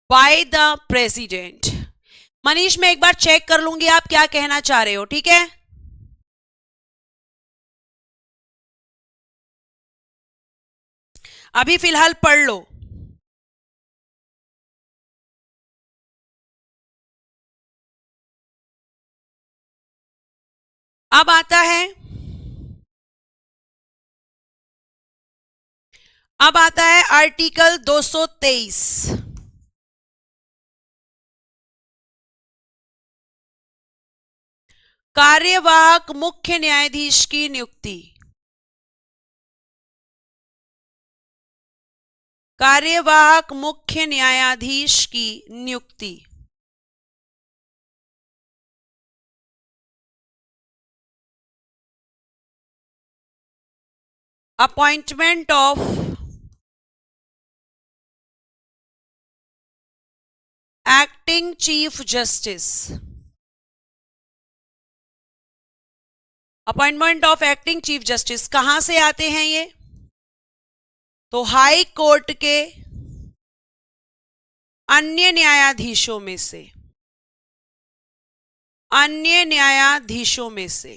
बाय द प्रेसिडेंट। मनीष, मैं एक बार चेक कर लूंगी आप क्या कहना चाह रहे हो, ठीक है? अभी फिलहाल पढ़ लो। अब आता है आर्टिकल 223, कार्यवाहक मुख्य न्यायाधीश की नियुक्ति। कार्यवाहक मुख्य न्यायाधीश की नियुक्ति। Appointment of acting chief justice. Appointment of acting chief justice कहां से आते हैं ये? तो हाई कोर्ट के अन्य न्यायाधीशों में से, अन्य न्यायाधीशों में से।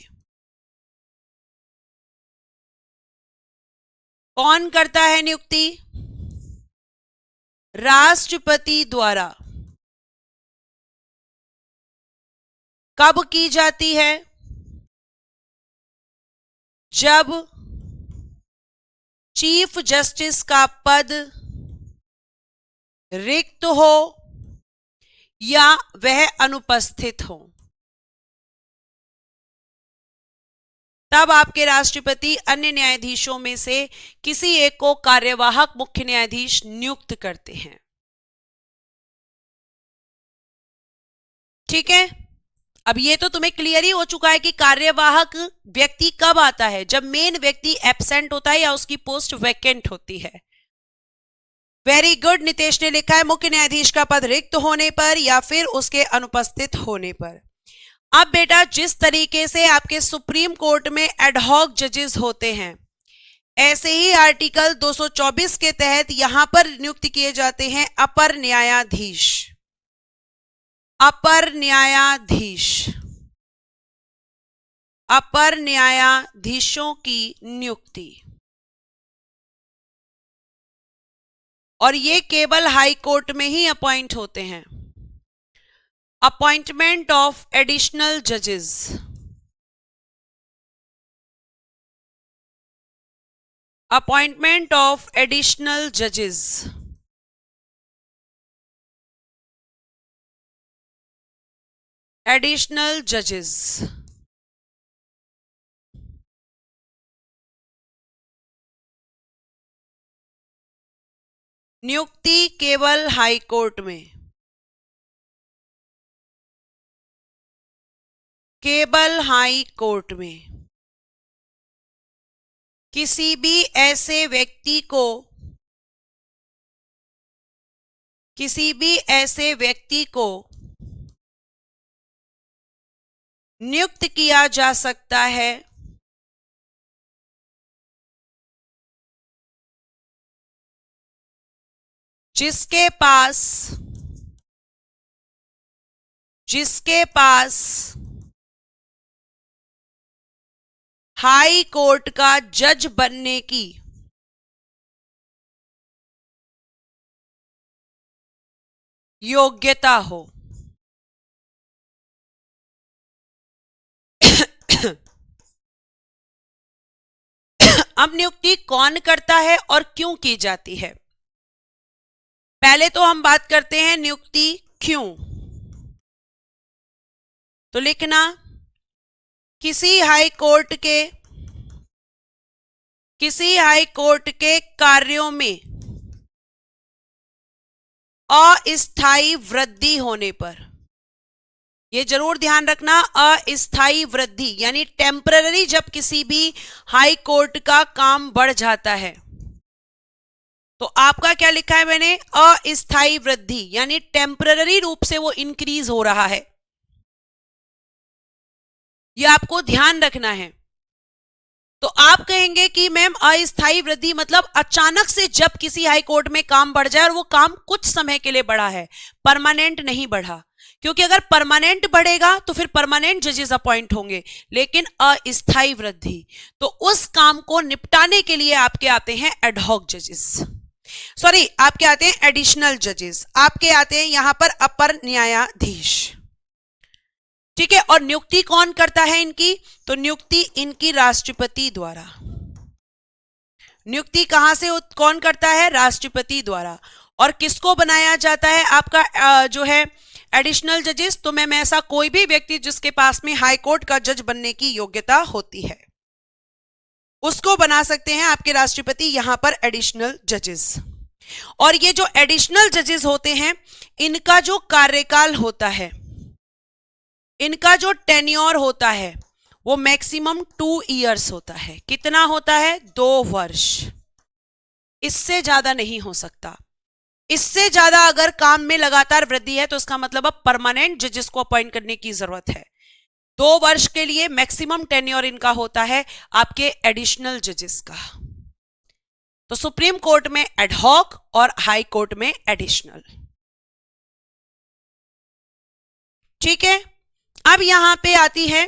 कौन करता है नियुक्ति? राष्ट्रपति द्वारा। कब की जाती है? जब चीफ जस्टिस का पद रिक्त हो या वह अनुपस्थित हो, तब आपके राष्ट्रपति अन्य न्यायाधीशों में से किसी एक को कार्यवाहक मुख्य न्यायाधीश नियुक्त करते हैं। ठीक है, अब ये तो तुम्हें क्लियर ही हो चुका है कि कार्यवाहक व्यक्ति कब आता है, जब मेन व्यक्ति एब्सेंट होता है या उसकी पोस्ट वैकेंट होती है। वेरी गुड, नितेश ने लिखा है मुख्य न्यायाधीश का पद रिक्त होने पर या फिर उसके अनुपस्थित होने पर। अब बेटा, जिस तरीके से आपके सुप्रीम कोर्ट में एडहॉक जजेस होते हैं, ऐसे ही आर्टिकल 224 के तहत यहां पर नियुक्त किए जाते हैं अपर न्यायाधीश। अपर न्यायाधीश, अपर न्यायाधीशों की नियुक्ति, और ये केवल हाई कोर्ट में ही अपॉइंट होते हैं। अपॉइंटमेंट ऑफ एडिशनल जजेस, अपॉइंटमेंट ऑफ एडिशनल जजेस, एडिशनल जजेस, नियुक्ति केवल हाई कोर्ट में, केवल हाई कोर्ट में। किसी भी ऐसे व्यक्ति को, किसी भी ऐसे व्यक्ति को नियुक्त किया जा सकता है जिसके पास हाई कोर्ट का जज बनने की योग्यता हो। अब नियुक्ति कौन करता है और क्यों की जाती है? पहले तो हम बात करते हैं नियुक्ति क्यों। तो लिखना, किसी हाई कोर्ट के कार्यों में अस्थायी वृद्धि होने पर, ये जरूर ध्यान रखना, अस्थायी वृद्धि यानी टेम्पररी, जब किसी भी हाई कोर्ट का काम बढ़ जाता है तो आपका क्या लिखा है मैंने, अस्थायी वृद्धि, यानी टेम्पररी रूप से वो इंक्रीज हो रहा है, ये आपको ध्यान रखना है। तो आप कहेंगे कि मैम अस्थायी वृद्धि मतलब अचानक से जब किसी हाई कोर्ट में काम बढ़ जाए और वो काम कुछ समय के लिए बढ़ा है, परमानेंट नहीं बढ़ा, क्योंकि अगर परमानेंट बढ़ेगा तो फिर परमानेंट जजेस अपॉइंट होंगे, लेकिन अस्थायी वृद्धि, तो उस काम को निपटाने के लिए आपके आते हैं एडहॉक जजेस, सॉरी आपके आते हैं एडिशनल जजेस, आपके आते हैं यहां पर अपर न्यायाधीश। ठीक है, और नियुक्ति कौन करता है इनकी, तो नियुक्ति इनकी राष्ट्रपति द्वारा। नियुक्ति कहां से कौन करता है, राष्ट्रपति द्वारा। और किसको बनाया जाता है आपका जो है एडिशनल जजेस, तो मैम ऐसा कोई भी व्यक्ति जिसके पास में हाई कोर्ट का जज बनने की योग्यता होती है उसको बना सकते हैं आपके राष्ट्रपति यहां पर एडिशनल जजेस। और ये जो एडिशनल जजेस होते हैं इनका जो कार्यकाल होता है, इनका जो टेन्योर होता है वो मैक्सिमम 2 इयर्स होता है। कितना होता है, 2 वर्ष, इससे ज्यादा नहीं हो सकता। इससे ज्यादा अगर काम में लगातार वृद्धि है तो इसका मतलब अब परमानेंट जजेस को अपॉइंट करने की जरूरत है। 2 वर्ष के लिए मैक्सिमम टेन्योर इनका होता है आपके एडिशनल जजेस का। तो सुप्रीम कोर्ट में एडहॉक और हाई कोर्ट में एडिशनल। ठीक है, अब यहां पे आती है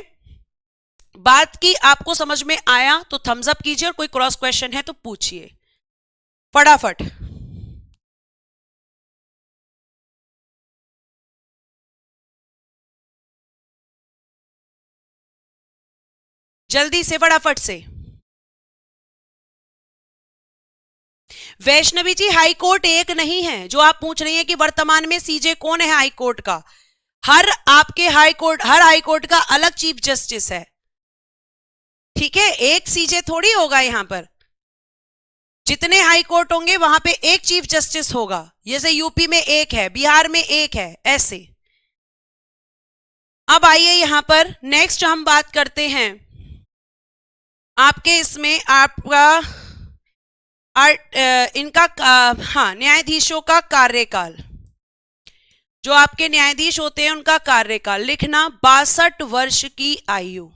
बात की, आपको समझ में आया तो थम्स अप कीजिए और कोई क्रॉस क्वेश्चन है तो पूछिए फटाफट। जल्दी से, फटाफट से। वैष्णवी जी, हाई कोर्ट एक नहीं है। जो आप पूछ रही हैं कि वर्तमान में सीजे कौन है हाई कोर्ट का, हर हाई कोर्ट का अलग चीफ जस्टिस है, ठीक है। एक सीजे थोड़ी होगा यहां पर। जितने हाई कोर्ट होंगे वहां पे एक चीफ जस्टिस होगा। जैसे यूपी में एक है, बिहार में एक है, ऐसे। अब आइए यहां पर नेक्स्ट हम बात करते हैं आपके इसमें आपका इनका हाँ, न्यायाधीशों का कार्यकाल। जो आपके न्यायाधीश होते हैं उनका कार्यकाल लिखना 62 वर्ष की आयु,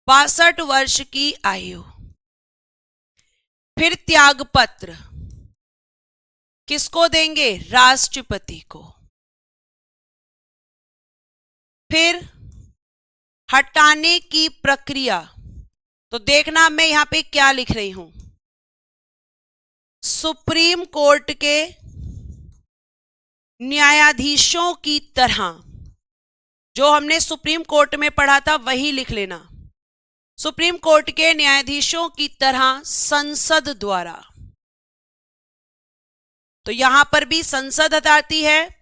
62 वर्ष की आयु। फिर त्यागपत्र किसको देंगे? राष्ट्रपति को। फिर हटाने की प्रक्रिया, तो देखना मैं यहां पे क्या लिख रही हूं। सुप्रीम कोर्ट के न्यायाधीशों की तरह, जो हमने सुप्रीम कोर्ट में पढ़ा था वही लिख लेना। सुप्रीम कोर्ट के न्यायाधीशों की तरह संसद द्वारा, तो यहां पर भी संसद हटाती है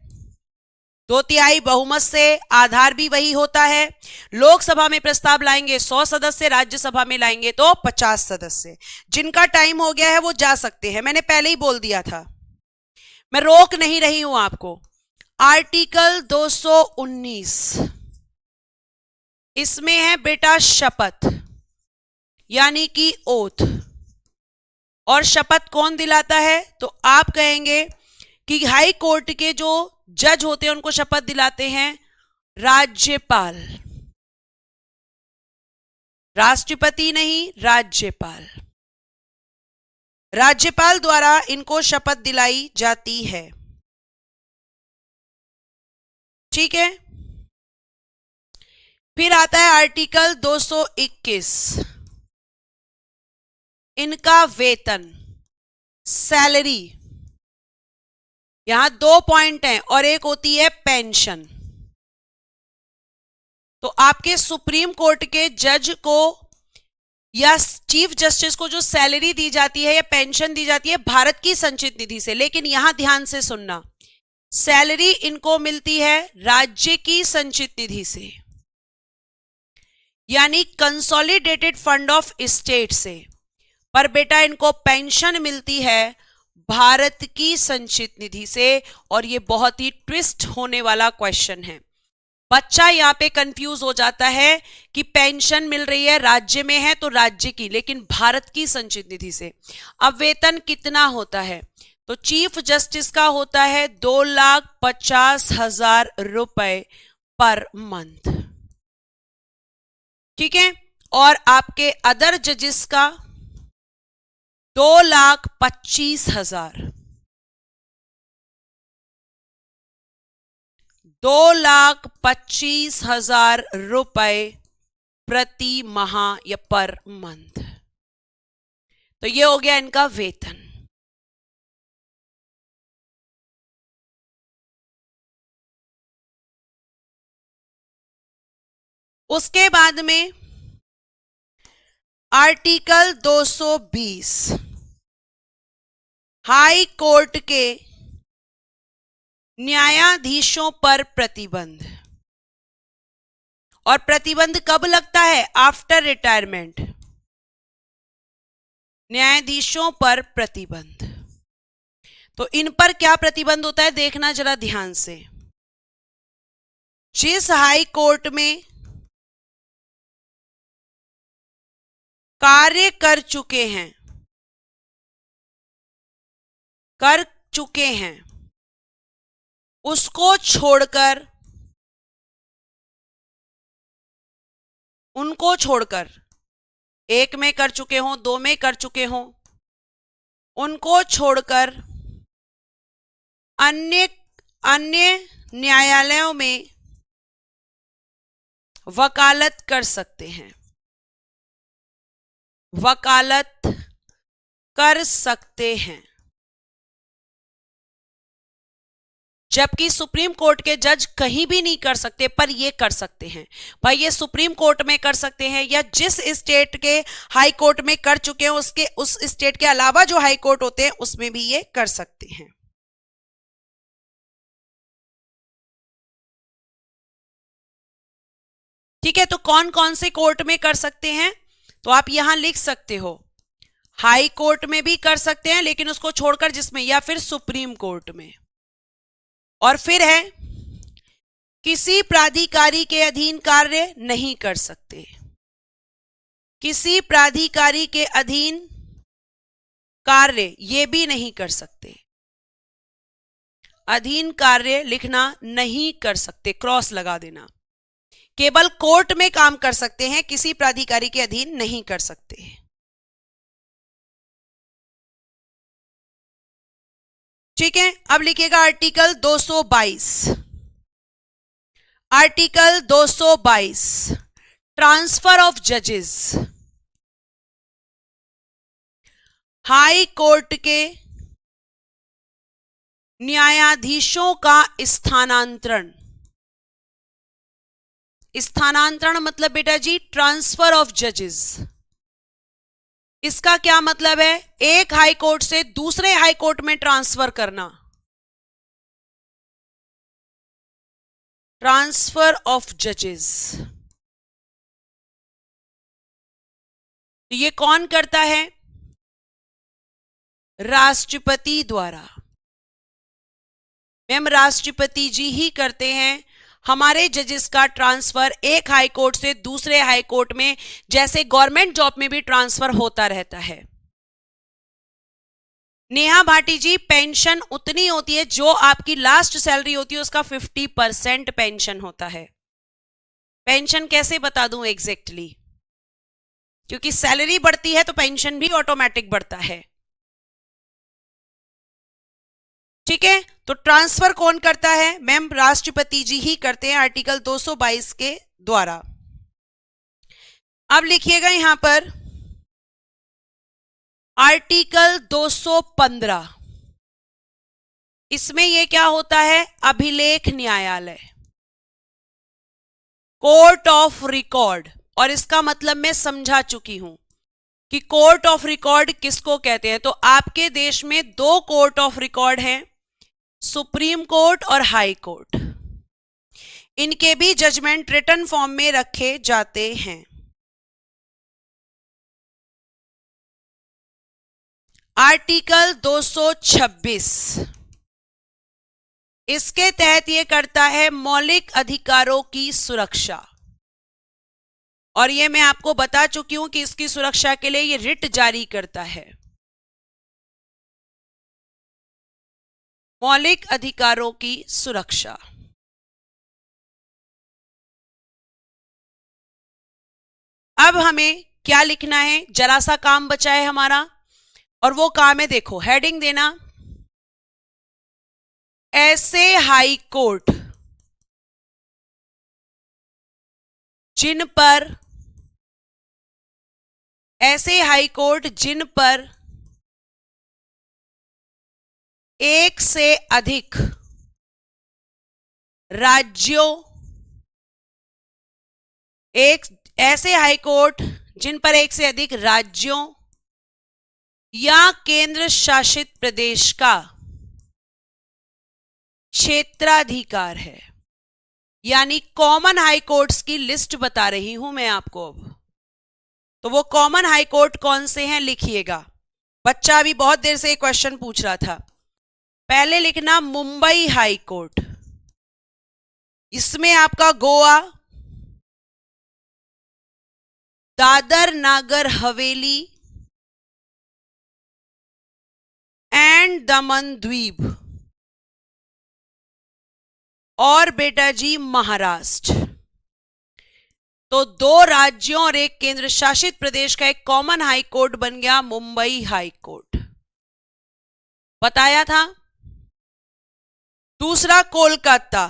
2/3 बहुमत से, आधार भी वही होता है। लोकसभा में प्रस्ताव लाएंगे 100 सदस्य, राज्यसभा में लाएंगे तो 50 सदस्य। जिनका टाइम हो गया है वो जा सकते हैं, मैंने पहले ही बोल दिया था, मैं रोक नहीं रही हूं आपको। आर्टिकल 219, इसमें है बेटा शपथ, यानी कि ओथ। और शपथ कौन दिलाता है? तो आप कहेंगे कि हाई कोर्ट के जो जज होते हैं उनको शपथ दिलाते हैं राज्यपाल, राष्ट्रपति नहीं, राज्यपाल। राज्यपाल द्वारा इनको शपथ दिलाई जाती है, ठीक है। फिर आता है आर्टिकल 221, इनका वेतन, सैलरी। यहां 2 पॉइंट हैं और एक होती है पेंशन। तो आपके सुप्रीम कोर्ट के जज को या चीफ जस्टिस को जो सैलरी दी जाती है या पेंशन दी जाती है भारत की संचित निधि से, लेकिन यहां ध्यान से सुनना, सैलरी इनको मिलती है राज्य की संचित निधि से, यानी कंसोलिडेटेड फंड ऑफ स्टेट से। पर बेटा इनको पेंशन मिलती है भारत की संचित निधि से। और ये बहुत ही ट्विस्ट होने वाला क्वेश्चन है, बच्चा यहां पे कंफ्यूज हो जाता है कि पेंशन मिल रही है, राज्य में है तो राज्य की, लेकिन भारत की संचित निधि से। अब वेतन कितना होता है? तो चीफ जस्टिस का होता है 2,50,000 रुपए पर मंथ, ठीक है। और आपके अदर जजेस का 2,25,000, 2,25,000 रुपए प्रति माह या पर मंथ। तो ये हो गया इनका वेतन। उसके बाद में आर्टिकल 220, हाई कोर्ट के न्यायाधीशों पर प्रतिबंध। और प्रतिबंध कब लगता है? After retirement. न्यायाधीशों पर प्रतिबंध, तो इन पर क्या प्रतिबंध होता है देखना जरा ध्यान से। जिस हाई कोर्ट में कार्य कर चुके हैं उसको छोड़कर, उनको छोड़कर, एक में कर चुके हों, 2 में कर चुके हों, उनको छोड़कर अन्य न्यायालयों में वकालत कर सकते हैं, वकालत कर सकते हैं। जबकि सुप्रीम कोर्ट के जज कहीं भी नहीं कर सकते, पर ये कर सकते हैं। भाई ये सुप्रीम कोर्ट में कर सकते हैं या जिस स्टेट के हाई कोर्ट में कर चुके हैं उसके उस स्टेट के अलावा जो हाई कोर्ट होते हैं उसमें भी ये कर सकते हैं। ठीक है, तो कौन कौन से कोर्ट में कर सकते हैं, तो आप यहां लिख सकते हो हाई कोर्ट में भी कर सकते हैं लेकिन उसको छोड़कर जिसमें, या फिर सुप्रीम कोर्ट में। और फिर है किसी प्राधिकारी के अधीन कार्य नहीं कर सकते, किसी प्राधिकारी के अधीन कार्य ये भी नहीं कर सकते, अधीन कार्य लिखना नहीं कर सकते, क्रॉस लगा देना। केवल कोर्ट में काम कर सकते हैं, किसी प्राधिकारी के अधीन नहीं कर सकते। ठीक है, अब लिखिएगा आर्टिकल 222। आर्टिकल 222 ट्रांसफर ऑफ जजेस। हाई कोर्ट के न्यायाधीशों का स्थानांतरण। स्थानांतरण मतलब बेटा जी ट्रांसफर ऑफ जजेस। इसका क्या मतलब है, एक हाई कोर्ट से दूसरे हाई कोर्ट में ट्रांसफर करना, ट्रांसफर ऑफ जजेस। तो ये कौन करता है, राष्ट्रपति द्वारा। मैम राष्ट्रपति जी ही करते हैं हमारे जजेस का ट्रांसफर एक हाई कोर्ट से दूसरे हाई कोर्ट में, जैसे गवर्नमेंट जॉब में भी ट्रांसफर होता रहता है। नेहा भाटी जी पेंशन उतनी होती है जो आपकी लास्ट सैलरी होती है उसका 50% पेंशन होता है। पेंशन कैसे बता दूं एग्जैक्टली, क्योंकि सैलरी बढ़ती है तो पेंशन भी ऑटोमेटिक बढ़ता है। ठीक है, तो ट्रांसफर कौन करता है, मैम राष्ट्रपति जी ही करते हैं आर्टिकल 222 के द्वारा। अब लिखिएगा यहां पर आर्टिकल 215। इसमें यह क्या होता है, अभिलेख न्यायालय, कोर्ट ऑफ रिकॉर्ड। और इसका मतलब मैं समझा चुकी हूं कि कोर्ट ऑफ रिकॉर्ड किसको कहते हैं। तो आपके देश में दो कोर्ट ऑफ रिकॉर्ड हैं, सुप्रीम कोर्ट और हाई कोर्ट। इनके भी जजमेंट रिटन फॉर्म में रखे जाते हैं। आर्टिकल 226 इसके तहत यह करता है मौलिक अधिकारों की सुरक्षा। और यह मैं आपको बता चुकी हूं कि इसकी सुरक्षा के लिए यह रिट जारी करता है। मौलिक अधिकारों की सुरक्षा। अब हमें क्या लिखना है, जरा सा काम बचा है हमारा, और वो काम है, देखो हेडिंग देना, ऐसे हाई कोर्ट जिन पर, ऐसे हाई कोर्ट जिन पर एक से अधिक राज्यों, ऐसे हाई कोर्ट जिन पर एक से अधिक राज्यों या केंद्र शासित प्रदेश का क्षेत्राधिकार है। यानी कॉमन हाई कोर्ट्स की लिस्ट बता रही हूं मैं आपको अब। तो वो कॉमन हाई कोर्ट कौन से हैं लिखिएगा। बच्चा अभी बहुत देर से एक क्वेश्चन पूछ रहा था। पहले लिखना मुंबई हाई कोर्ट, इसमें आपका गोवा, दादर नागर हवेली एंड दमन द्वीप, और बेटा जी महाराष्ट्र। तो दो राज्यों और एक केंद्र शासित प्रदेश का एक कॉमन हाई कोर्ट बन गया मुंबई हाई कोर्ट, बताया था। दूसरा कोलकाता,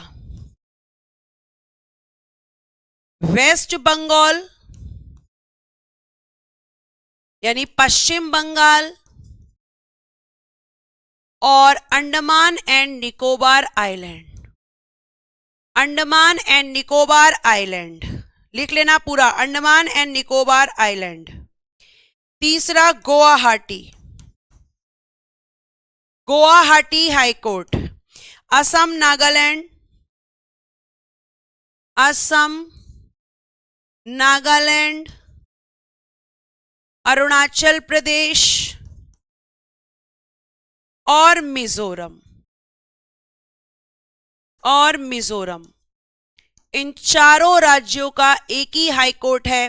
वेस्ट बंगाल यानी पश्चिम बंगाल और Andaman and Nicobar island. Andaman and Nicobar island लिख लेना पूरा, अंडमान एंड निकोबार आइलैंड। तीसरा गुवाहाटी, गुवाहाटी हाई कोर्ट। असम, नागालैंड, असम, नागालैंड, अरुणाचल प्रदेश और मिजोरम, और मिजोरम, इन चारों राज्यों का एक ही हाई कोर्ट है,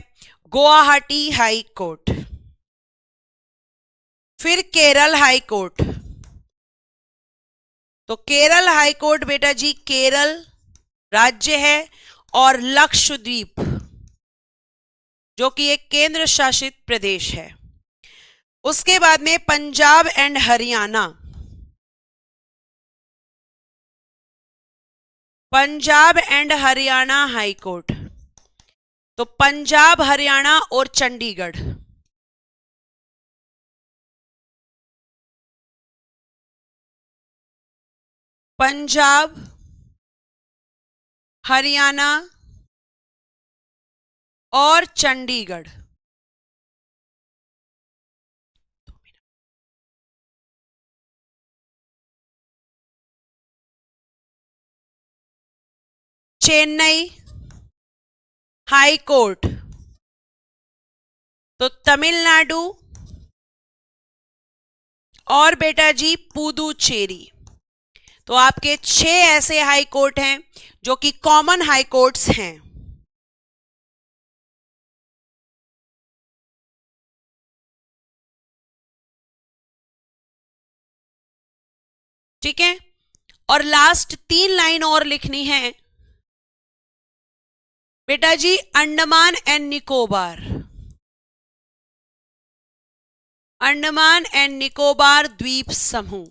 गुवाहाटी हाई कोर्ट। फिर केरल हाई कोर्ट। तो केरल हाई कोर्ट बेटा जी, केरल राज्य है और लक्षद्वीप जो कि एक केंद्र शासित प्रदेश है। उसके बाद में Punjab and Haryana, Punjab and Haryana high court. तो पंजाब, हरियाणा और चंडीगढ़, पंजाब, हरियाणा और चंडीगढ़। Chennai high court. तो तमिलनाडु और बेटा जी पुदुचेरी। तो आपके 6 ऐसे हाई कोर्ट हैं जो कि कॉमन हाई कोर्ट्स हैं। ठीक है, और लास्ट 3 लाइन और लिखनी है बेटा जी, अंडमान एंड निकोबार, अंडमान एंड निकोबार द्वीप समूह।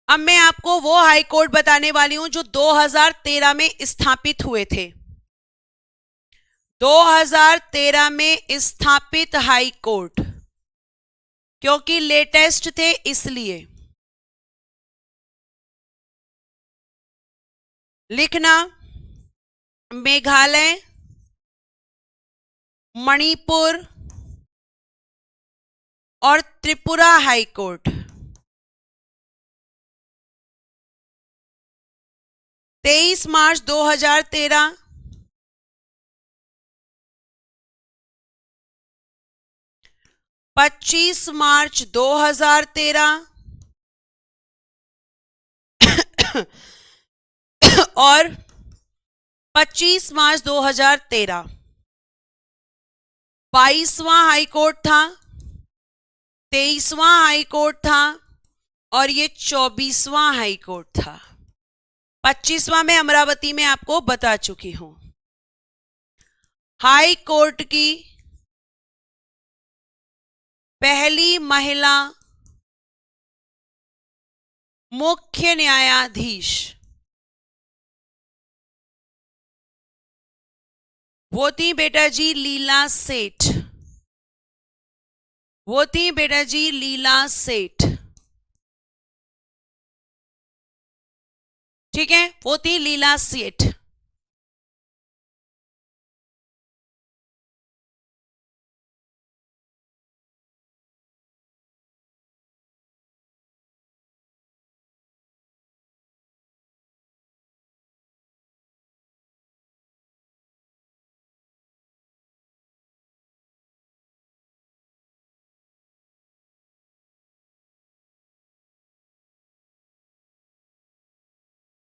अब मैं आपको वो हाई कोर्ट बताने वाली हूं जो 2013 में स्थापित हुए थे। 2013 में स्थापित हाई कोर्ट, क्योंकि लेटेस्ट थे इसलिए। लिखना, मेघालय, मणिपुर और त्रिपुरा हाई कोर्ट। 23 मार्च 2013, 25 मार्च 2013 और 25 मार्च 2013। 22वां हाई कोर्ट था, 23वां हाई कोर्ट था और ये 24वां हाई कोर्ट था। 25वां में अमरावती में आपको बता चुकी हूं। हाई कोर्ट की पहली महिला मुख्य न्यायाधीश वो थी बेटा जी लीला सेठ, वो थी बेटा जी लीला सेठ। ठीक है, वो थी लीला सेठ।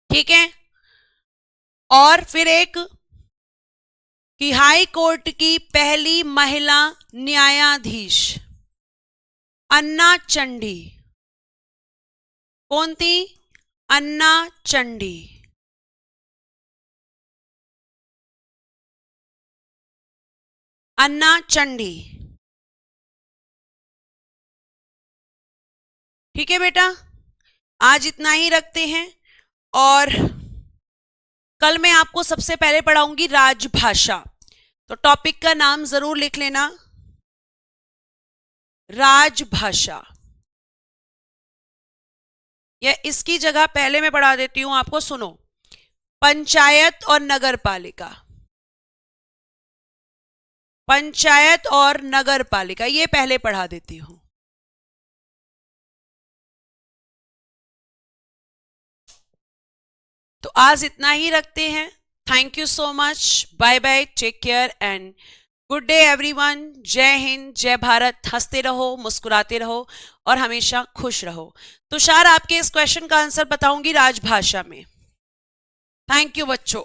ठीक है, और फिर एक कि हाई कोर्ट की पहली महिला न्यायाधीश अन्ना चंडी। कौन थी? अन्ना चंडी। अन्ना चंडी। ठीक है बेटा, आज इतना ही रखते हैं और कल मैं आपको सबसे पहले पढ़ाऊंगी राजभाषा। तो टॉपिक का नाम जरूर लिख लेना, राजभाषा। या इसकी जगह पहले मैं पढ़ा देती हूं आपको, सुनो। पंचायत और नगर पालिका, पंचायत और नगर पालिका, ये पहले पढ़ा देती हूं। तो आज इतना ही रखते हैं। Thank you so much, bye bye, take care and good day everyone. जय हिंद, जय भारत। हंसते रहो, मुस्कुराते रहो और हमेशा खुश रहो। तुषार, आपके इस क्वेश्चन का आंसर बताऊंगी राजभाषा में। थैंक यू बच्चों।